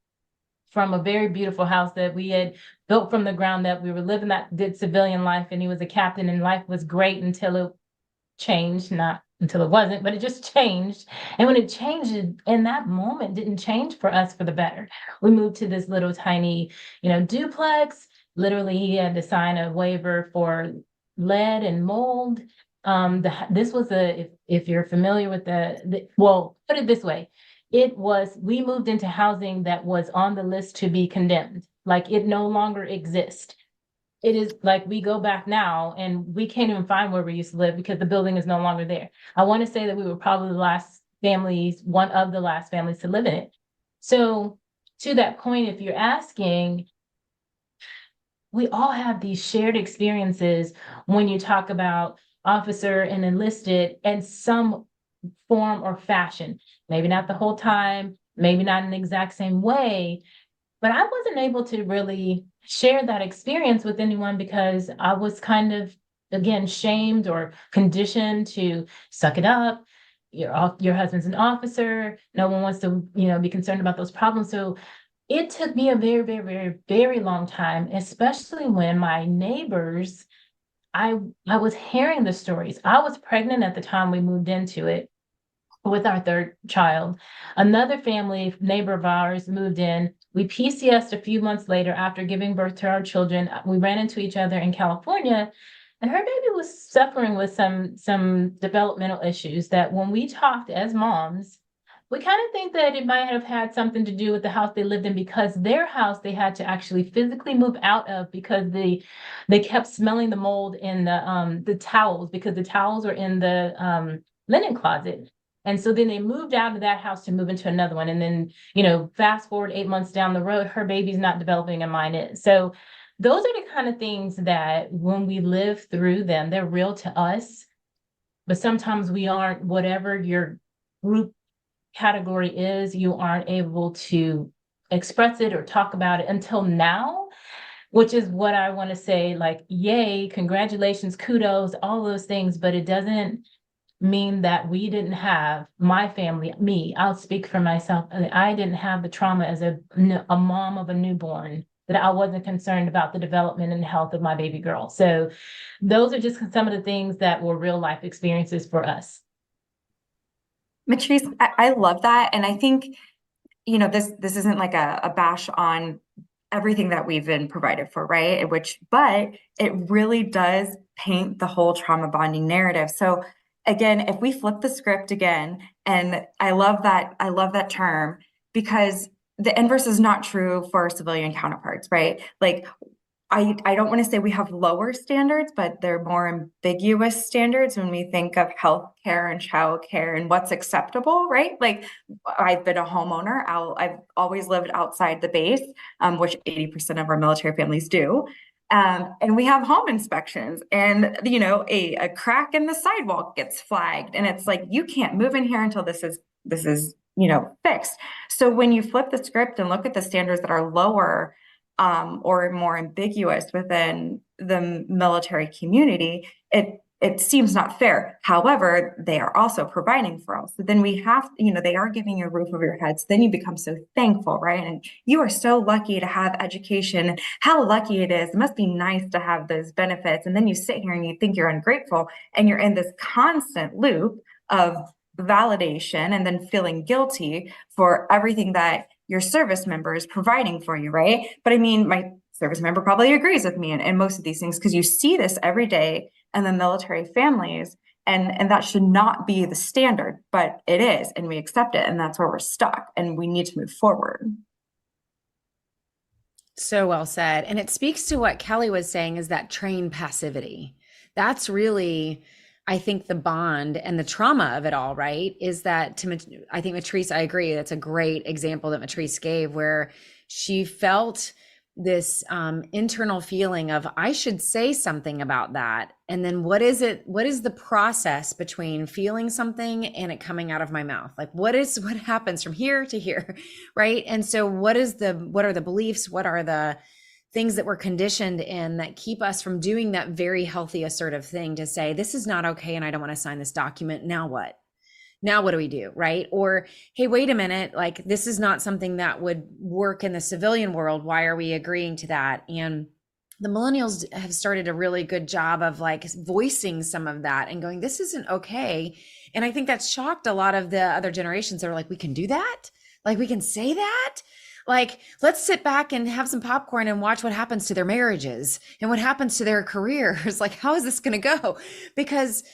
from a very beautiful house that we had built from the ground up. We were living that good civilian life, and he was a captain, and life was great until it changed, not until it wasn't, but it just changed. And when it changed, in that moment, didn't change for us for the better. We moved to this little tiny, duplex. Literally, he had to sign a waiver for lead and mold. This was if you're familiar with well, put it this way. We moved into housing that was on the list to be condemned. Like, it no longer exists. It is like, we go back now and we can't even find where we used to live because the building is no longer there. I want to say that we were probably one of the last families to live in it. So to that point, if you're asking, we all have these shared experiences when you talk about officer and enlisted in some form or fashion. Maybe not the whole time, maybe not in the exact same way, but I wasn't able to really share that experience with anyone because I was kind of, again, shamed or conditioned to suck it up. Your husband's an officer. No one wants to, be concerned about those problems. So it took me a very, very, very, very long time, especially when my neighbors, I was hearing the stories. I was pregnant at the time we moved into it. with our third child. Another family, neighbor of ours, moved in. We PCSed a few months later after giving birth to our children. We ran into each other in California, and her baby was suffering with some developmental issues that when we talked as moms, we kind of think that it might have had something to do with the house they lived in, because their house they had to actually physically move out of because they kept smelling the mold in the towels, because the towels were in the linen closet. And so then they moved out of that house to move into another one. And then, fast forward 8 months down the road, her baby's not developing and mine is. So those are the kind of things that when we live through them, they're real to us. But sometimes we aren't, whatever your group category is, you aren't able to express it or talk about it until now, which is what I want to say, like, yay, congratulations, kudos, all those things. But it doesn't mean that we didn't have, my family, me, I'll speak for myself. I didn't have the trauma as a mom of a newborn, that I wasn't concerned about the development and health of my baby girl. So those are just some of the things that were real life experiences for us. Matrice, I love that. And I think, this isn't like a bash on everything that we've been provided for, right? But it really does paint the whole trauma bonding narrative. So again, if we flip the script again, and I love that term, because the inverse is not true for our civilian counterparts, right? Like, I don't want to say we have lower standards, but they're more ambiguous standards when we think of healthcare and childcare and what's acceptable, right? Like, I've been a homeowner. I've always lived outside the base, which 80% of our military families do. And we have home inspections, and a crack in the sidewalk gets flagged, and it's like, you can't move in here until this is fixed. So when you flip the script and look at the standards that are lower or more ambiguous within the military community, it seems not fair. However, they are also providing for us. So then we have, they are giving you a roof over your head. So then you become so thankful, right? And you are so lucky to have education. How lucky it is. It must be nice to have those benefits. And then you sit here and you think you're ungrateful, and you're in this constant loop of validation and then feeling guilty for everything that your service member is providing for you, right? But I mean, my service member probably agrees with me in most of these things, because you see this every day in the military families, and that should not be the standard, but it is, and we accept it, and that's where we're stuck, and we need to move forward. So well said. And it speaks to what Kelly was saying, is that trained passivity. That's really, I think, the bond and the trauma of it all, right? Is that, I think Matrice, I agree. That's a great example that Matrice gave, where she felt this internal feeling of, I should say something about that. And then what is the process between feeling something and it coming out of my mouth? Like, what happens from here to here, right? And so what are the beliefs? What are the things that we're conditioned in that keep us from doing that very healthy, assertive thing to say, this is not okay, and I don't want to sign this document. Now what? Now what do we do, right? Or, hey, wait a minute, like, this is not something that would work in the civilian world. Why are we agreeing to that? And the millennials have started a really good job of like voicing some of that and going, this isn't okay. And I think that's shocked a lot of the other generations that are like, we can do that? Like, we can say that? Like, let's sit back and have some popcorn and watch what happens to their marriages and what happens to their careers. Like, how is this going to go? Because,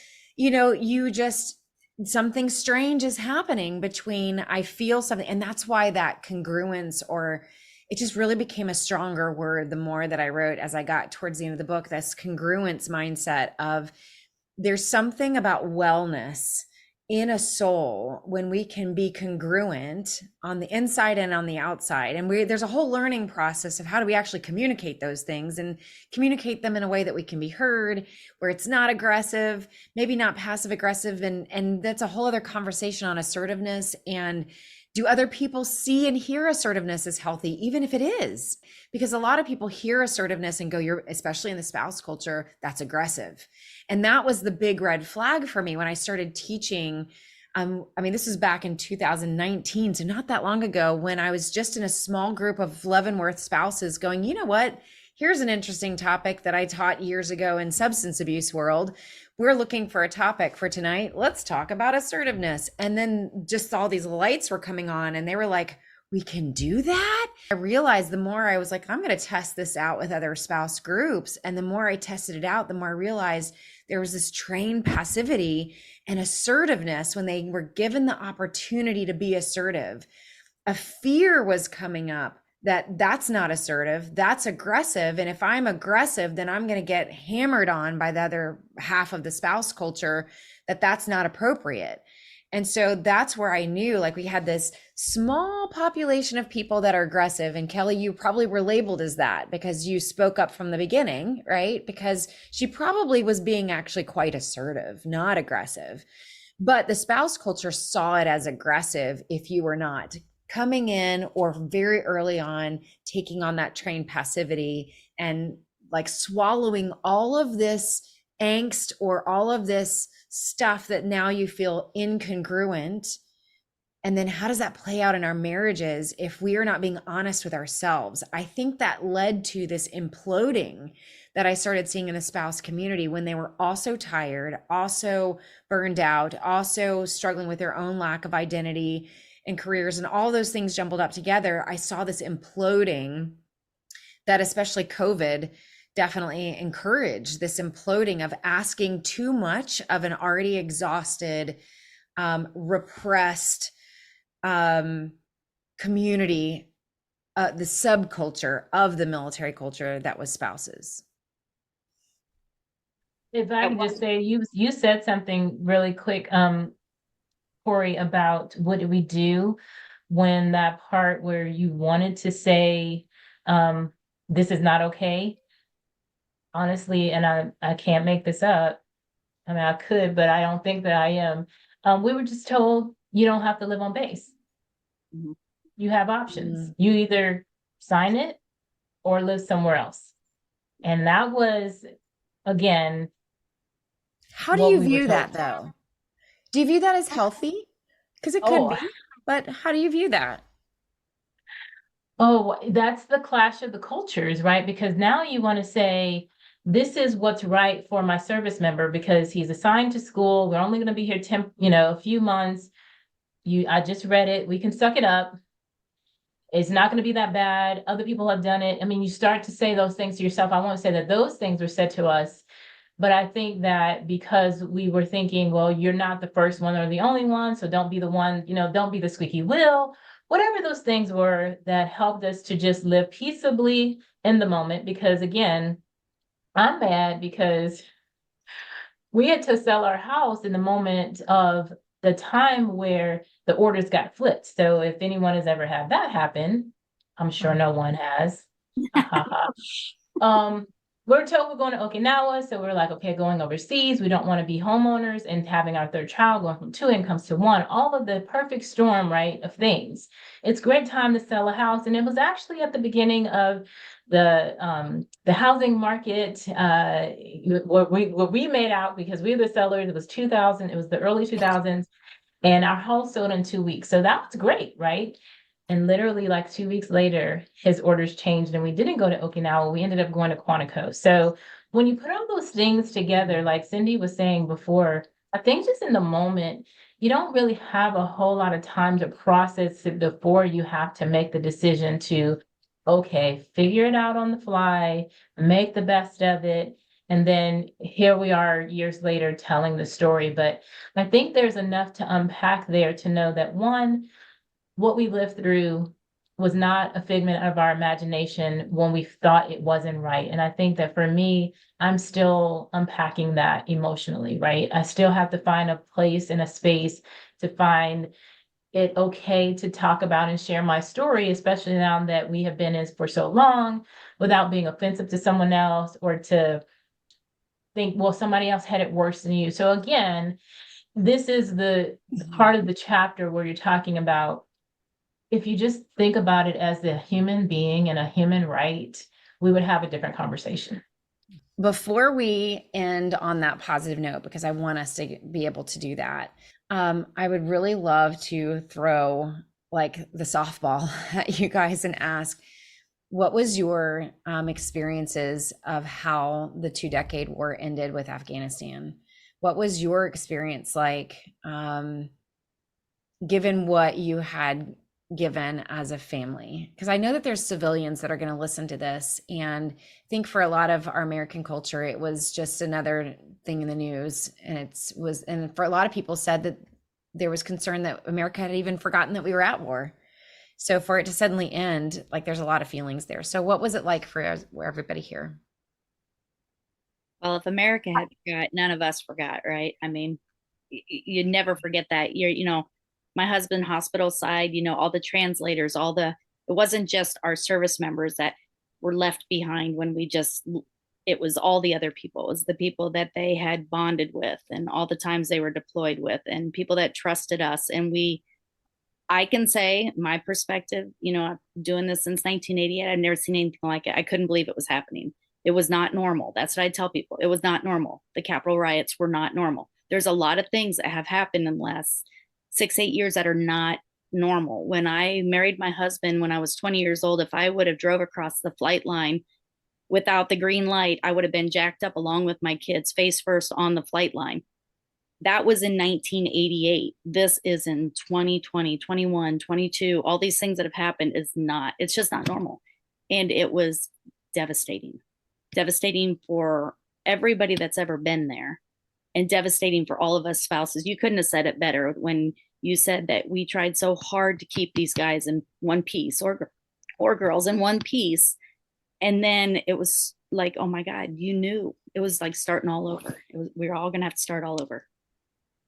something strange is happening between, I feel something. And that's why that congruence, or it just really became a stronger word the more that I wrote as I got towards the end of the book, this congruence mindset of, there's something about wellness in a soul when we can be congruent on the inside and on the outside. And there's a whole learning process of how do we actually communicate those things and communicate them in a way that we can be heard, where it's not aggressive, maybe not passive aggressive. And that's a whole other conversation on assertiveness. And do other people see and hear assertiveness as healthy, even if it is? Because a lot of people hear assertiveness and go, especially in the spouse culture, that's aggressive. And that was the big red flag for me when I started teaching. This was back in 2019, so not that long ago, when I was just in a small group of Leavenworth spouses going, you know what? here's an interesting topic that I taught years ago in substance abuse world. We're looking for a topic for tonight. Let's talk about assertiveness. And then just all these lights were coming on and they were like, we can do that? I realized the more I was like, I'm going to test this out with other spouse groups. And the more I tested it out, the more I realized there was this trained passivity and assertiveness when they were given the opportunity to be assertive. A fear was coming up that that's not assertive, that's aggressive. And if I'm aggressive, then I'm going to get hammered on by the other half of the spouse culture that that's not appropriate. And so that's where I knew, like, we had this small population of people that are aggressive. And Kelly, you probably were labeled as that because you spoke up from the beginning, right? Because she probably was being actually quite assertive, not aggressive. But the spouse culture saw it as aggressive if you were not coming in or very early on taking on that trained passivity and like swallowing all of this angst or all of this stuff that now you feel incongruent. And then how does that play out in our marriages if we are not being honest with ourselves? I think that led to this imploding that I started seeing in the spouse community when they were also tired, also burned out, also struggling with their own lack of identity and careers and all those things jumbled up together. I saw this imploding that especially COVID definitely encouraged, this imploding of asking too much of an already exhausted, repressed community, the subculture of the military culture that was spouses. If I can just say, you said something really quick, Corie, about what do we do when that part where you wanted to say, this is not okay. Honestly, and I can't make this up. I mean, I could, but I don't think that I am. We were just told you don't have to live on base. Mhm. You have options. You either sign it or live somewhere else. And that was, again, how do you view that though? Do you view that as healthy? Because it could be, but how do you view that? Oh, that's the clash of the cultures, right? Because now you want to say, this is what's right for my service member because he's assigned to school. We're only going to be here a few months. I just read it. We can suck it up. It's not going to be that bad. Other people have done it. I mean, you start to say those things to yourself. I won't say that those things were said to us, but I think that because we were thinking, well, you're not the first one or the only one, so don't be the one, don't be the squeaky wheel. Whatever those things were that helped us to just live peaceably in the moment. Because again, I'm mad because we had to sell our house in the moment of the time where the orders got flipped. So if anyone has ever had that happen, I'm sure no one has. We're told we're going to Okinawa. So we're like, okay, going overseas. We don't want to be homeowners and having our third child going from 2 incomes to 1, all of the perfect storm, right, of things. It's a great time to sell a house. And it was actually at the beginning of the housing market, what we made out because we were the sellers. It was 2000. It was the early 2000s. And our house sold in 2 weeks. So that was great, right? And literally like 2 weeks later, his orders changed and we didn't go to Okinawa. We ended up going to Quantico. So when you put all those things together, like Cindy was saying before, I think just in the moment, you don't really have a whole lot of time to process it before you have to make the decision to, okay, figure it out on the fly, make the best of it. And then here we are years later telling the story. But I think there's enough to unpack there to know that one, what we lived through was not a figment of our imagination when we thought it wasn't right. And I think that for me, I'm still unpacking that emotionally, right? I still have to find a place and a space to find it okay to talk about and share my story, especially now that we have been in for so long without being offensive to someone else or to think, well, somebody else had it worse than you. So again, this is the part of the chapter where you're talking about, if you just think about it as a human being and a human right, we would have a different conversation. Before we end on that positive note, because I want us to be able to do that, I would really love to throw like the softball at you guys and ask, What was your experiences of how the 2-decade war ended with Afghanistan? What was your experience like, given what you had given as a family? Because I know that there's civilians that are going to listen to this, and I think for a lot of our American culture, it was just another thing in the news. And for a lot of people said that there was concern that America had even forgotten that we were at war. So for it to suddenly end, like, there's a lot of feelings there. So what was it like for everybody here? Well, if America had forgot, none of us forgot, right? I mean, you never forget that. My husband, hospital side, all the translators, it wasn't just our service members that were left behind it was all the other people. It was the people that they had bonded with and all the times they were deployed with and people that trusted us. And I can say my perspective, I'm doing this since 1988. I've never seen anything like it. I couldn't believe it was happening. It was not normal. That's what I tell people. It was not normal. The Capitol riots were not normal. There's a lot of things that have happened in the last 6-8 years that are not normal. When I married my husband when I was 20 years old, if I would have drove across the flight line without the green light, I would have been jacked up along with my kids face first on the flight line. That was in 1988. This is in 2020, 21, 22. All these things that have happened it's just not normal. And it was devastating for everybody that's ever been there and devastating for all of us spouses. You couldn't have said it better when you said that we tried so hard to keep these guys in one piece or girls in one piece. And then it was like, oh my God, you knew it was like starting all over. We were all going to have to start all over.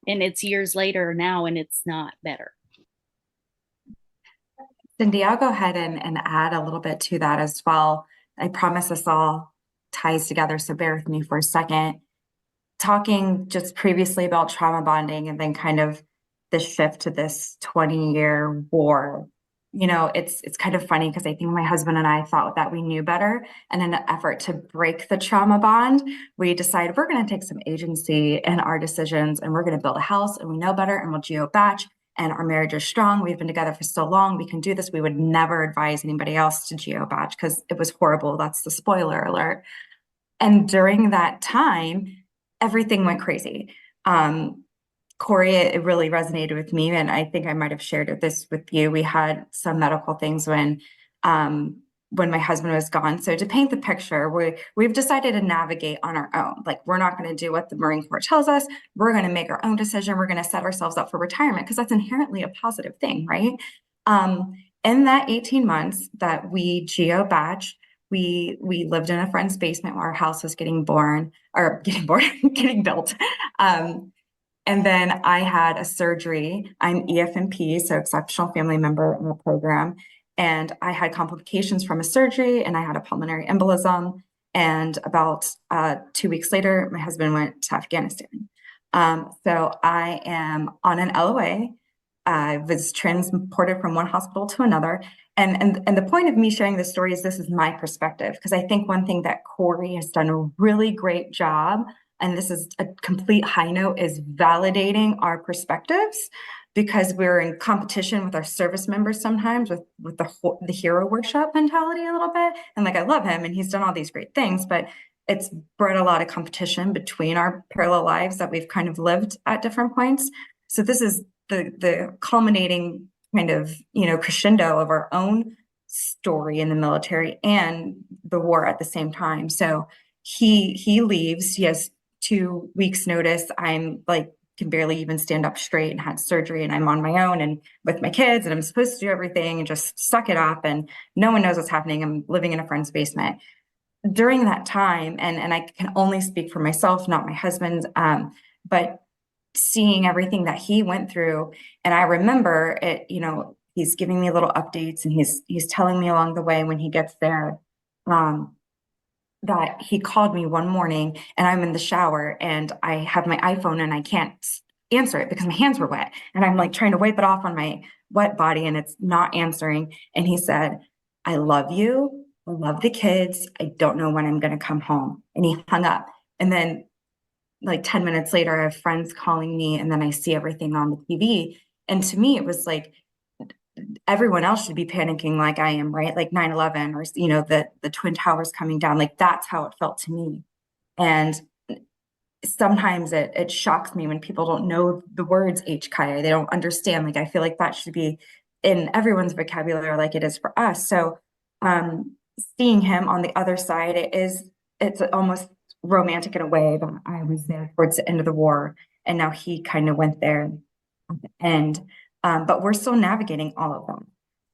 And it's years later now, and it's not better. Cindy, I'll go ahead and add a little bit to that as well. I promise this all ties together, so bear with me for a second. Talking just previously about trauma bonding and then kind of the shift to this 20-year war. It's kind of funny because I think my husband and I thought that we knew better. And in an effort to break the trauma bond, we decided we're going to take some agency in our decisions and we're going to build a house and we know better and we'll geo-batch and our marriage is strong. We've been together for so long. We can do this. We would never advise anybody else to geo-batch because it was horrible. That's the spoiler alert. And during that time, everything went crazy. Corie, it really resonated with me, and I think I might have shared this with you. We had some medical things when my husband was gone. So to paint the picture, we've decided to navigate on our own. Like, we're not going to do what the Marine Corps tells us. We're going to make our own decision. We're going to set ourselves up for retirement because that's inherently a positive thing, right? In that 18 months that we geo-batch, we lived in a friend's basement while our house was getting built. And then I had a surgery. I'm EFMP, so exceptional family member in the program. And I had complications from a surgery and I had a pulmonary embolism. And about 2 weeks later, my husband went to Afghanistan. So I am on an LOA. I was transported from one hospital to another. And the point of me sharing this story is this is my perspective, because I think one thing that Corie has done a really great job, and this is a complete high note, is validating our perspectives, because we're in competition with our service members sometimes with the hero worship mentality a little bit. And like, I love him and he's done all these great things, but it's bred a lot of competition between our parallel lives that we've kind of lived at different points. So this is the culminating kind of, crescendo of our own story in the military and the war at the same time. So he leaves. He has 2 weeks notice. I'm like, can barely even stand up straight and had surgery, and I'm on my own and with my kids, and I'm supposed to do everything and just suck it up, and no one knows what's happening. I'm living in a friend's basement during that time. And I can only speak for myself, not my husband. But seeing everything that he went through, and I remember it, he's giving me little updates and he's telling me along the way when he gets there, that he called me one morning and I'm in the shower and I have my iPhone and I can't answer it because my hands were wet. And I'm like trying to wipe it off on my wet body and it's not answering. And he said, "I love you. I love the kids. I don't know when I'm going to come home." And he hung up. And then like 10 minutes later, I have friends calling me and then I see everything on the TV. And to me, it was like, everyone else should be panicking like I am, right? Like 9/11 or, the Twin Towers coming down. Like that's how it felt to me. And sometimes it shocks me when people don't know the words HKIA. They don't understand. Like I feel like that should be in everyone's vocabulary like it is for us. So seeing him on the other side, it's almost romantic in a way that I was there towards the end of the war, and now he kind of went there at the end. But we're still navigating all of them.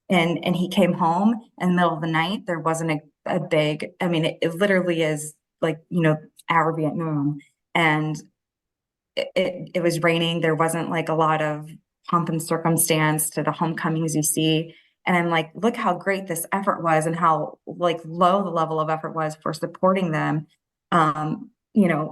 And he came home in the middle of the night. There wasn't a big, I mean, it literally is like, our Vietnam. And it was raining. There wasn't like a lot of pomp and circumstance to the homecomings you see. And I'm like, look how great this effort was and how like low the level of effort was for supporting them.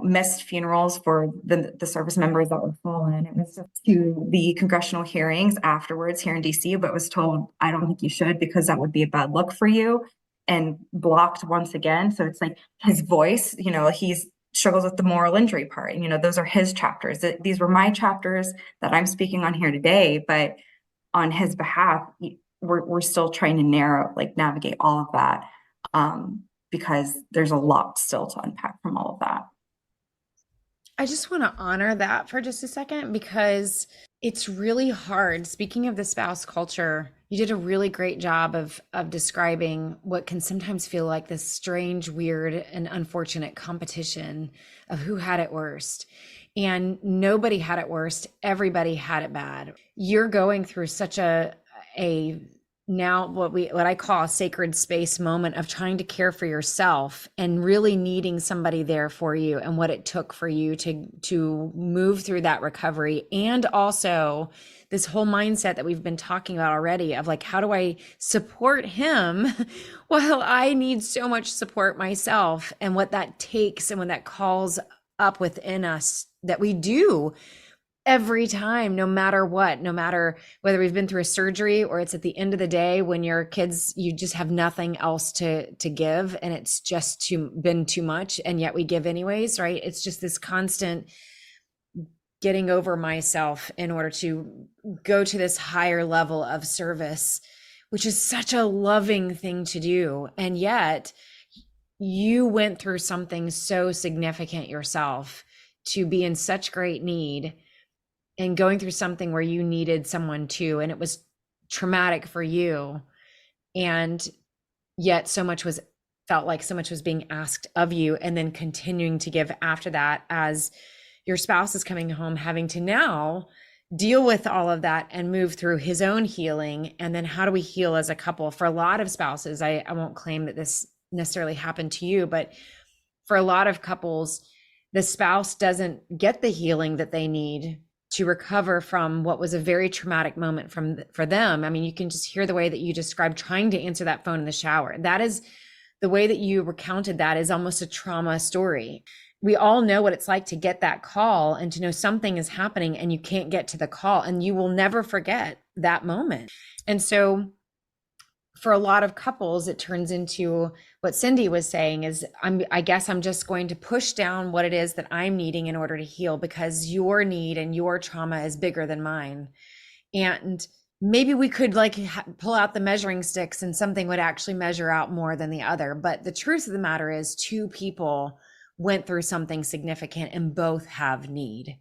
Missed funerals for the service members that were fallen. It was just to the congressional hearings afterwards here in DC, but was told, I don't think you should because that would be a bad look for you, and blocked once again. So it's like his voice, he's struggles with the moral injury part. Those are his chapters. These were my chapters that I'm speaking on here today, but on his behalf, we're still trying to navigate all of that. Because there's a lot still to unpack from all of that. I just want to honor that for just a second because it's really hard. Speaking of the spouse culture, you did a really great job of describing what can sometimes feel like this strange, weird, and unfortunate competition of who had it worst. And nobody had it worst. Everybody had it bad. You're going through such a now what I call a sacred space moment of trying to care for yourself and really needing somebody there for you, and what it took for you to move through that recovery. And also this whole mindset that we've been talking about already of like, how do I support him while I need so much support myself, and what that takes and what that calls up within us that we do every time, no matter what, no matter whether we've been through a surgery or it's at the end of the day when your kids, you just have nothing else to give, and it's just been too much, and yet we give anyways, right? It's just this constant getting over myself in order to go to this higher level of service, which is such a loving thing to do. And yet you went through something so significant yourself to be in such great need, and going through something where you needed someone too, and it was traumatic for you. And yet felt like so much was being asked of you, and then continuing to give after that as your spouse is coming home, having to now deal with all of that and move through his own healing. And then how do we heal as a couple? For a lot of spouses, I won't claim that this necessarily happened to you, but for a lot of couples, the spouse doesn't get the healing that they need to recover from what was a very traumatic moment for them. I mean, you can just hear the way that you described trying to answer that phone in the shower. That is the way that you recounted that is almost a trauma story. We all know what it's like to get that call and to know something is happening and you can't get to the call, and you will never forget that moment. And so for a lot of couples, it turns into what Cindy was saying is, I guess I'm just going to push down what it is that I'm needing in order to heal, because your need and your trauma is bigger than mine. And maybe we could pull out the measuring sticks and something would actually measure out more than the other. But the truth of the matter is, two people went through something significant and both have need.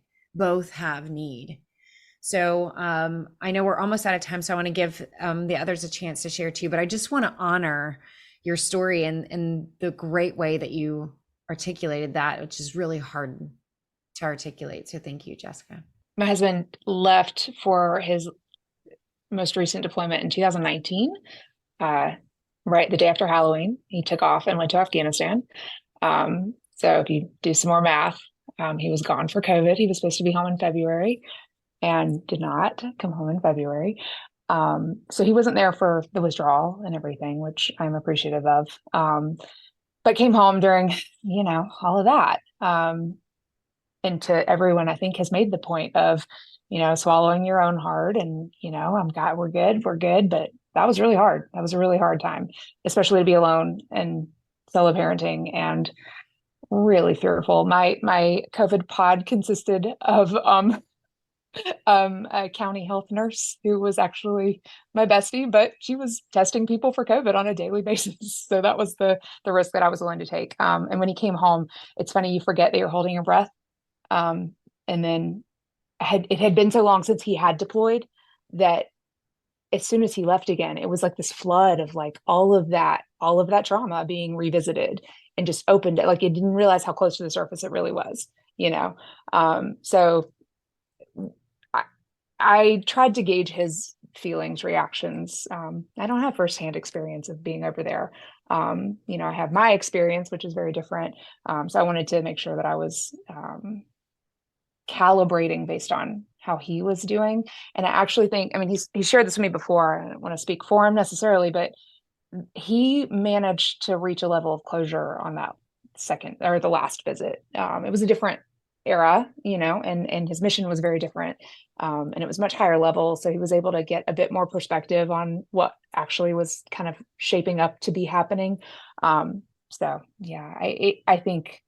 So I know we're almost out of time, so I want to give the others a chance to share too, but I just want to honor your story and the great way that you articulated that, which is really hard to articulate. So thank you, Jessica. My husband left for his most recent deployment in 2019, right the day after Halloween. He took off and went to Afghanistan. So if you do some more math, he was gone for COVID. He was supposed to be home in February and did not come home in February. So he wasn't there for the withdrawal and everything, which I'm appreciative of, but came home during, all of that. And to everyone, I think, has made the point of, swallowing your own heart and, we're good. But that was really hard. That was a really hard time, especially to be alone and solo parenting and really fearful. My COVID pod consisted of, a county health nurse who was actually my bestie, but she was testing people for COVID on a daily basis. So that was the risk that I was willing to take. And when he came home, it's funny, you forget that you're holding your breath. And then it had been so long since he had deployed that as soon as he left again, it was like this flood of like all of that trauma being revisited and just opened it. Like it didn't realize how close to the surface it really was, you know? So I tried to gauge his feelings, reactions. I don't have firsthand experience of being over there. I have my experience, which is very different. So I wanted to make sure that I was calibrating based on how he was doing. And I actually think, I mean, he shared this with me before. I don't want to speak for him necessarily, but he managed to reach a level of closure on that second or the last visit. It was a different era, and his mission was very different. And it was much higher level. So he was able to get a bit more perspective on what actually was kind of shaping up to be happening. So yeah, I think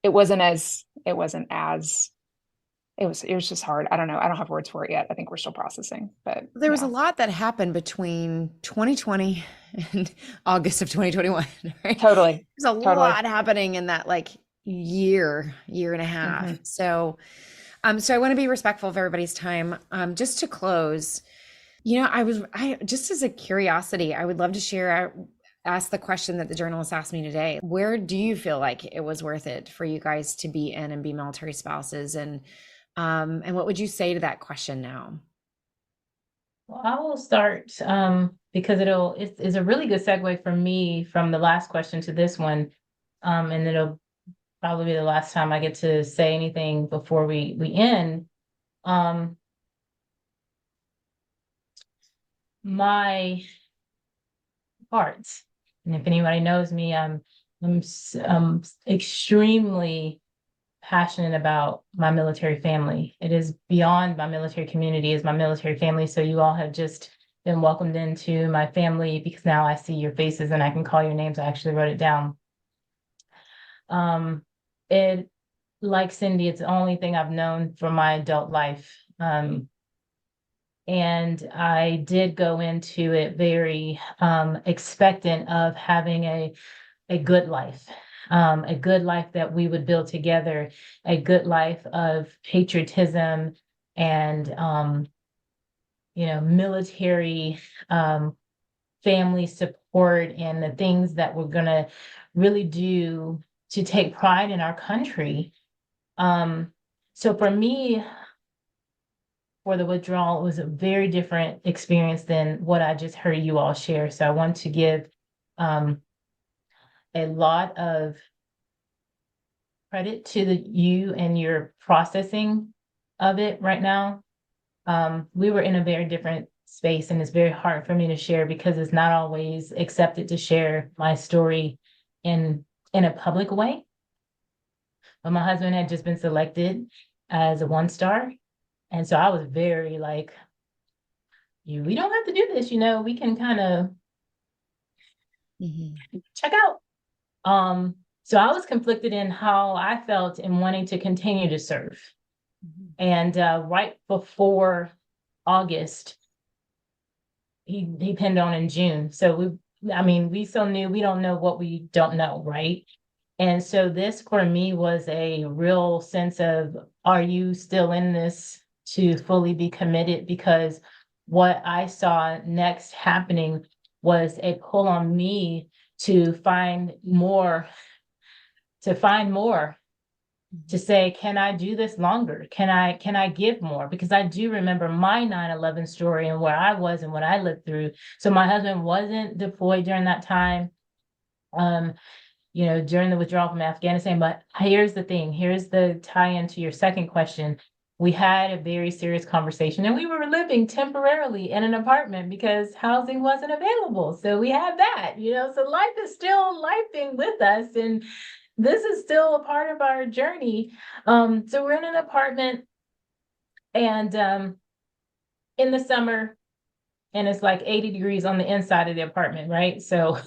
it was just hard. I don't know. I don't have words for it yet. I think we're still processing, but there was a lot that happened between 2020 and August of 2021, right? Totally. There's a lot happening in that like year and a half. Mm-hmm. So I want to be respectful of everybody's time. Just to close, I just as a curiosity, I would love to ask the question that the journalist asked me today. Where do you feel like it was worth it for you guys to be in and be military spouses? And what would you say to that question now? Well, I will start because it's a really good segue for me from the last question to this one. And it'll probably be the last time I get to say anything before we end. My heart, and if anybody knows me, I'm extremely passionate about my military family. It is beyond my military community, is my military family. So you all have just been welcomed into my family because now I see your faces and I can call your names. I actually wrote it down. It, like Cindy, it's the only thing I've known for my adult life. And I did go into it very expectant of having a good life. A good life that we would build together, a good life of patriotism and, military family support and the things that we're going to really do to take pride in our country. So for me, for the withdrawal, it was a very different experience than what I just heard you all share. So I want to give a lot of credit to you and your processing of it right now. We were in a very different space, and it's very hard for me to share because it's not always accepted to share my story in a public way. But my husband had just been selected as a 1-star. And so I was very like, we don't have to do this, we can kind of check out. So I was conflicted in how I felt in wanting to continue to serve. And right before August, he pinned on in June. So we still knew we don't know what we don't know, right? And so this for me was a real sense of, are you still in this to fully be committed? Because what I saw next happening was a pull on me to find more, to say, can I do this longer? Can I give more? Because I do remember my 9/11 story and where I was and what I lived through. So my husband wasn't deployed during that time, during the withdrawal from Afghanistan. But here's the thing, here's the tie-in to your second question. We had a very serious conversation, and we were living temporarily in an apartment because housing wasn't available. So we had that, so life is still lifing with us. And this is still a part of our journey. So we're in an apartment and in the summer, and it's like 80 degrees on the inside of the apartment, right? So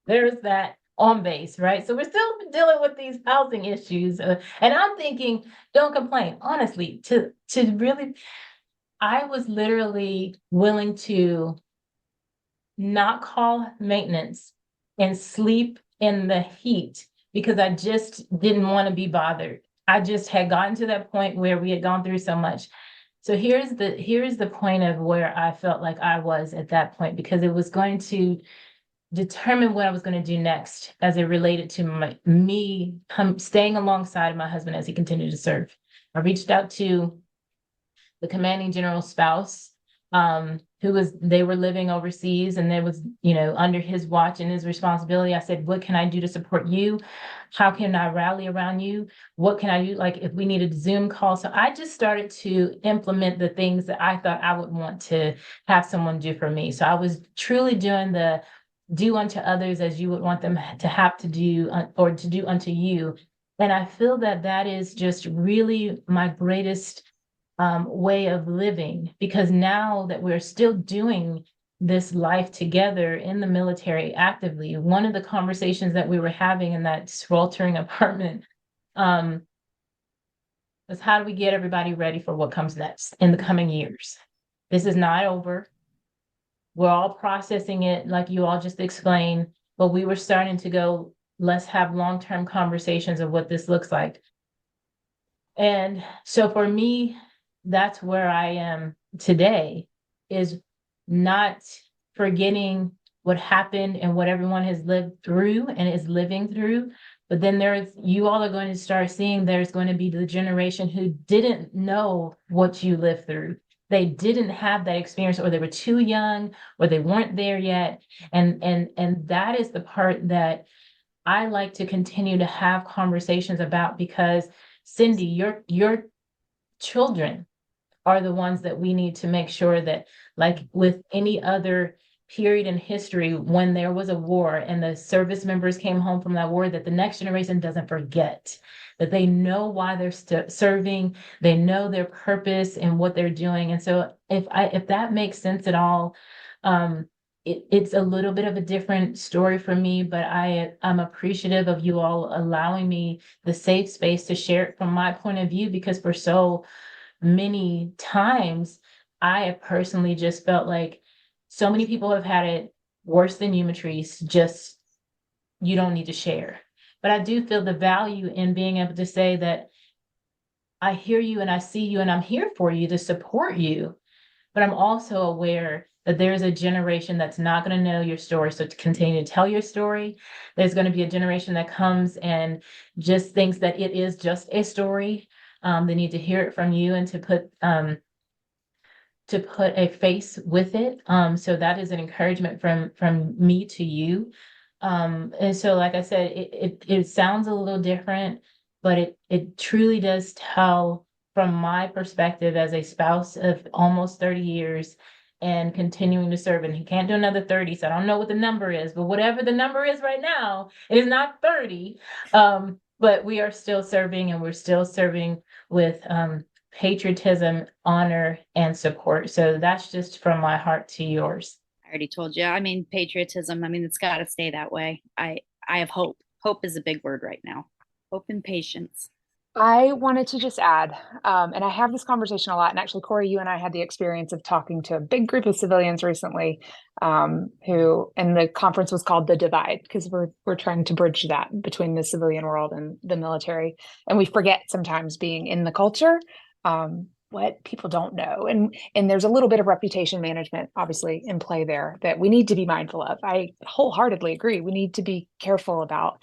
there's that. on base, right? So we're still dealing with these housing issues. And I'm thinking, don't complain. Honestly, to really, I was literally willing to not call maintenance and sleep in the heat because I just didn't want to be bothered. I just had gotten to that point where we had gone through so much. So here's the point of where I felt like I was at that point, because it was going to determine what I was going to do next as it related to me staying alongside my husband as he continued to serve. I reached out to the commanding general's spouse, they were living overseas, and there was, under his watch and his responsibility. I said, what can I do to support you? How can I rally around you? What can I do? Like if we needed a Zoom call. So I just started to implement the things that I thought I would want to have someone do for me. So I was truly doing the do unto others as you would want them to have to do, or to do unto you. And I feel that that is just really my greatest way of living, because now that we're still doing this life together in the military actively, one of the conversations that we were having in that sweltering apartment was, how do we get everybody ready for what comes next in the coming years? This is not over. We're all processing it like you all just explained, but we were starting to go, let's have long-term conversations of what this looks like. And so for me, that's where I am today, is not forgetting what happened and what everyone has lived through and is living through. But then you all are going to start seeing there's going to be the generation who didn't know what you lived through. They didn't have that experience, or they were too young, or they weren't there yet. And that is the part that I like to continue to have conversations about, because Cindy, your children are the ones that we need to make sure that, like with any other period in history, when there was a war and the service members came home from that war, that the next generation doesn't forget, that they know why they're serving, they know their purpose and what they're doing. And so if that makes sense at all, it's a little bit of a different story for me, but I'm appreciative of you all allowing me the safe space to share it from my point of view, because for so many times I have personally just felt like so many people have had it worse than you, Matrice. Just, you don't need to share. But I do feel the value in being able to say that I hear you and I see you and I'm here for you to support you. But I'm also aware that there's a generation that's not going to know your story. So to continue to tell your story, there's going to be a generation that comes and just thinks that it is just a story. They need to hear it from you and to put a face with it. So that is an encouragement from me to you. And so, like I said, it sounds a little different, but it truly does tell from my perspective as a spouse of almost 30 years and continuing to serve. And he can't do another 30, so I don't know what the number is, but whatever the number is right now, it is not 30. But we are still serving, and we're still serving with patriotism, honor, and support. So that's just from my heart to yours. I already told you. I mean, patriotism, it's got to stay that way. I have hope. Hope is a big word right now. Hope and patience. I wanted to just add, and I have this conversation a lot, and actually, Corie, you and I had the experience of talking to a big group of civilians recently, and the conference was called The Divide, because we're trying to bridge that between the civilian world and the military. And we forget sometimes, being in the culture, what people don't know. And there's a little bit of reputation management, obviously, in play there that we need to be mindful of. I wholeheartedly agree. We need to be careful about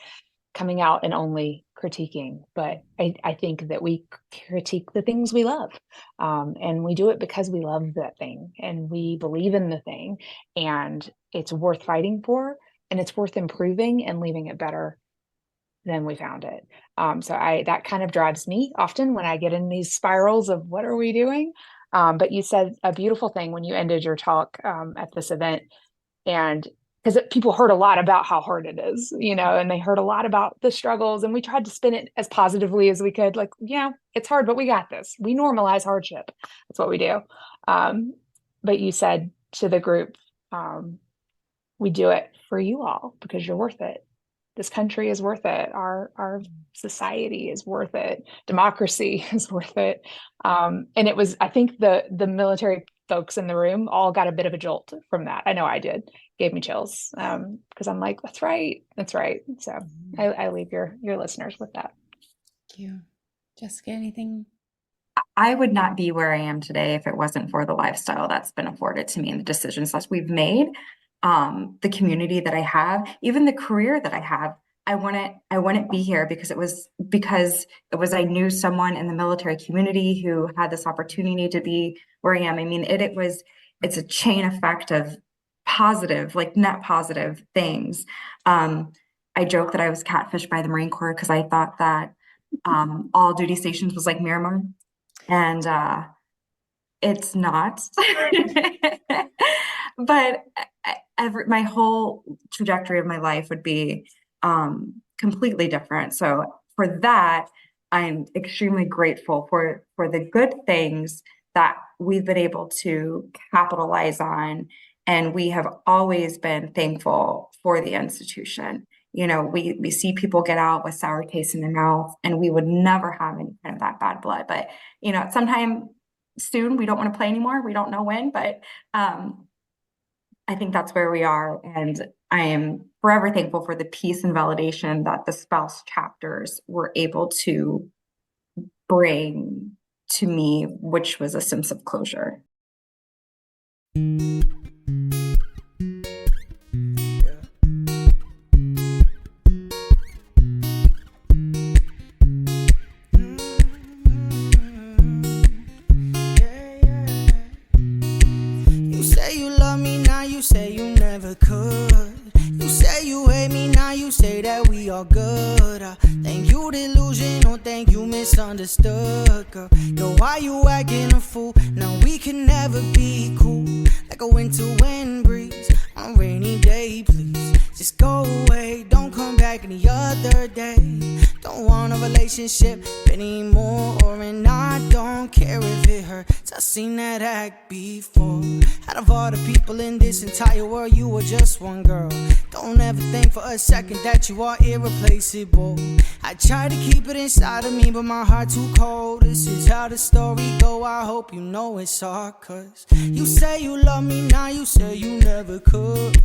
coming out and only critiquing, but I think that we critique the things we love, and we do it because we love that thing and we believe in the thing, and it's worth fighting for, and it's worth improving and leaving it better than we found it. So that kind of drives me often when I get in these spirals of what are we doing. But you said a beautiful thing when you ended your talk at this event, and because people heard a lot about how hard it is, and they heard a lot about the struggles, and we tried to spin it as positively as we could. Like, yeah, it's hard, but we got this. We normalize hardship. That's what we do. But you said to the group, we do it for you all because you're worth it. this country is worth it. Our society is worth it. Democracy is worth it. And it was, I think the military folks in the room all got a bit of a jolt from that. I know I did. Gave me chills. Because I'm like, that's right. That's right. So I leave your listeners with that. Thank you. Jessica, anything? I would not be where I am today if it wasn't for the lifestyle that's been afforded to me and the decisions that we've made, the community that I have, even the career that I have. I wouldn't be here because it was I knew someone in the military community who had this opportunity to be where I am. I mean, it's a chain effect of positive, like net positive things. I joke that I was catfished by the Marine Corps because I thought that all duty stations was like Miramar. And it's not. But my whole trajectory of my life would be completely different. So for that, I'm extremely grateful for the good things that we've been able to capitalize on. And we have always been thankful for the institution. You know, we see people get out with sour taste in their mouth, and we would never have any kind of that bad blood. But, you know, sometime soon we don't want to play anymore. We don't know when, but I think that's where we are. And I am forever thankful for the peace and validation that the spouse chapters were able to bring to me, which was a sense of closure. Good. Thank you, delusional. Thank you, misunderstood, girl. Yo, why you acting a fool? Now we can never be cool. Like a winter wind breeze on a rainy day, please. Just go away. Don't come back any other day. Don't want a relationship anymore, and I don't care if it hurts. I've seen that act before. Out of all the people in this entire world, you were just one girl. Don't ever think for a second that you are irreplaceable. I try to keep it inside of me, but my heart too cold. This is how the story go. I hope you know it's all, 'cause you say you love me, now you say you never could.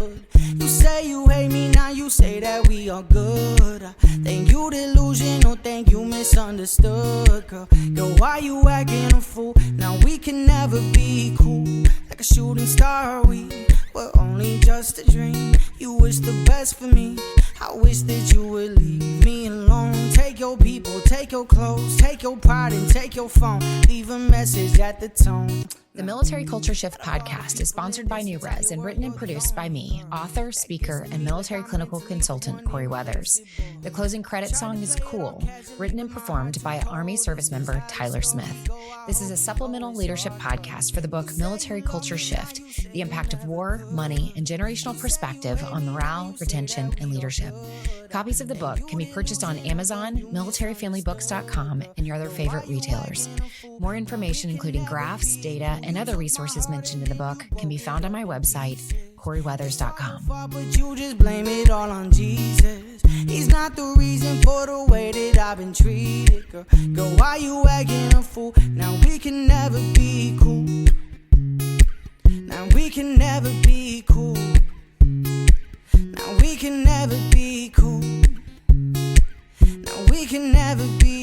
You say you hate me, now you say that we are good. Thank you, delusional. Thank you, misunderstood, girl. Yo, why you acting a fool? Now we can never be cool. Like a shooting star, we were only just a dream. You wish the best for me. I wish that you would leave me alone. Take your people, take your clothes, take your pride and take your phone. Leave a message at the tone. The Military Culture Shift podcast is sponsored by New Res and written and produced by me, author, speaker, and military clinical consultant Corie Weathers. The closing credit song is Cool, written and performed by Army service member Tyler Smith. This is a supplemental leadership podcast for the book Military Culture Shift, the impact of war, money, and generational perspective on morale, retention, and leadership. Copies of the book can be purchased on Amazon, militaryfamilybooks.com, and your other favorite retailers. More information, including graphs, data, and other resources mentioned in the book, can be found on my website, CorieWeathers.com. But you just blame it all on Jesus. He's not the reason for the way that I've been treated, girl. Girl, why you acting a fool? Now we can never be cool. Now we can never be cool. Now we can never be cool. Now we can never be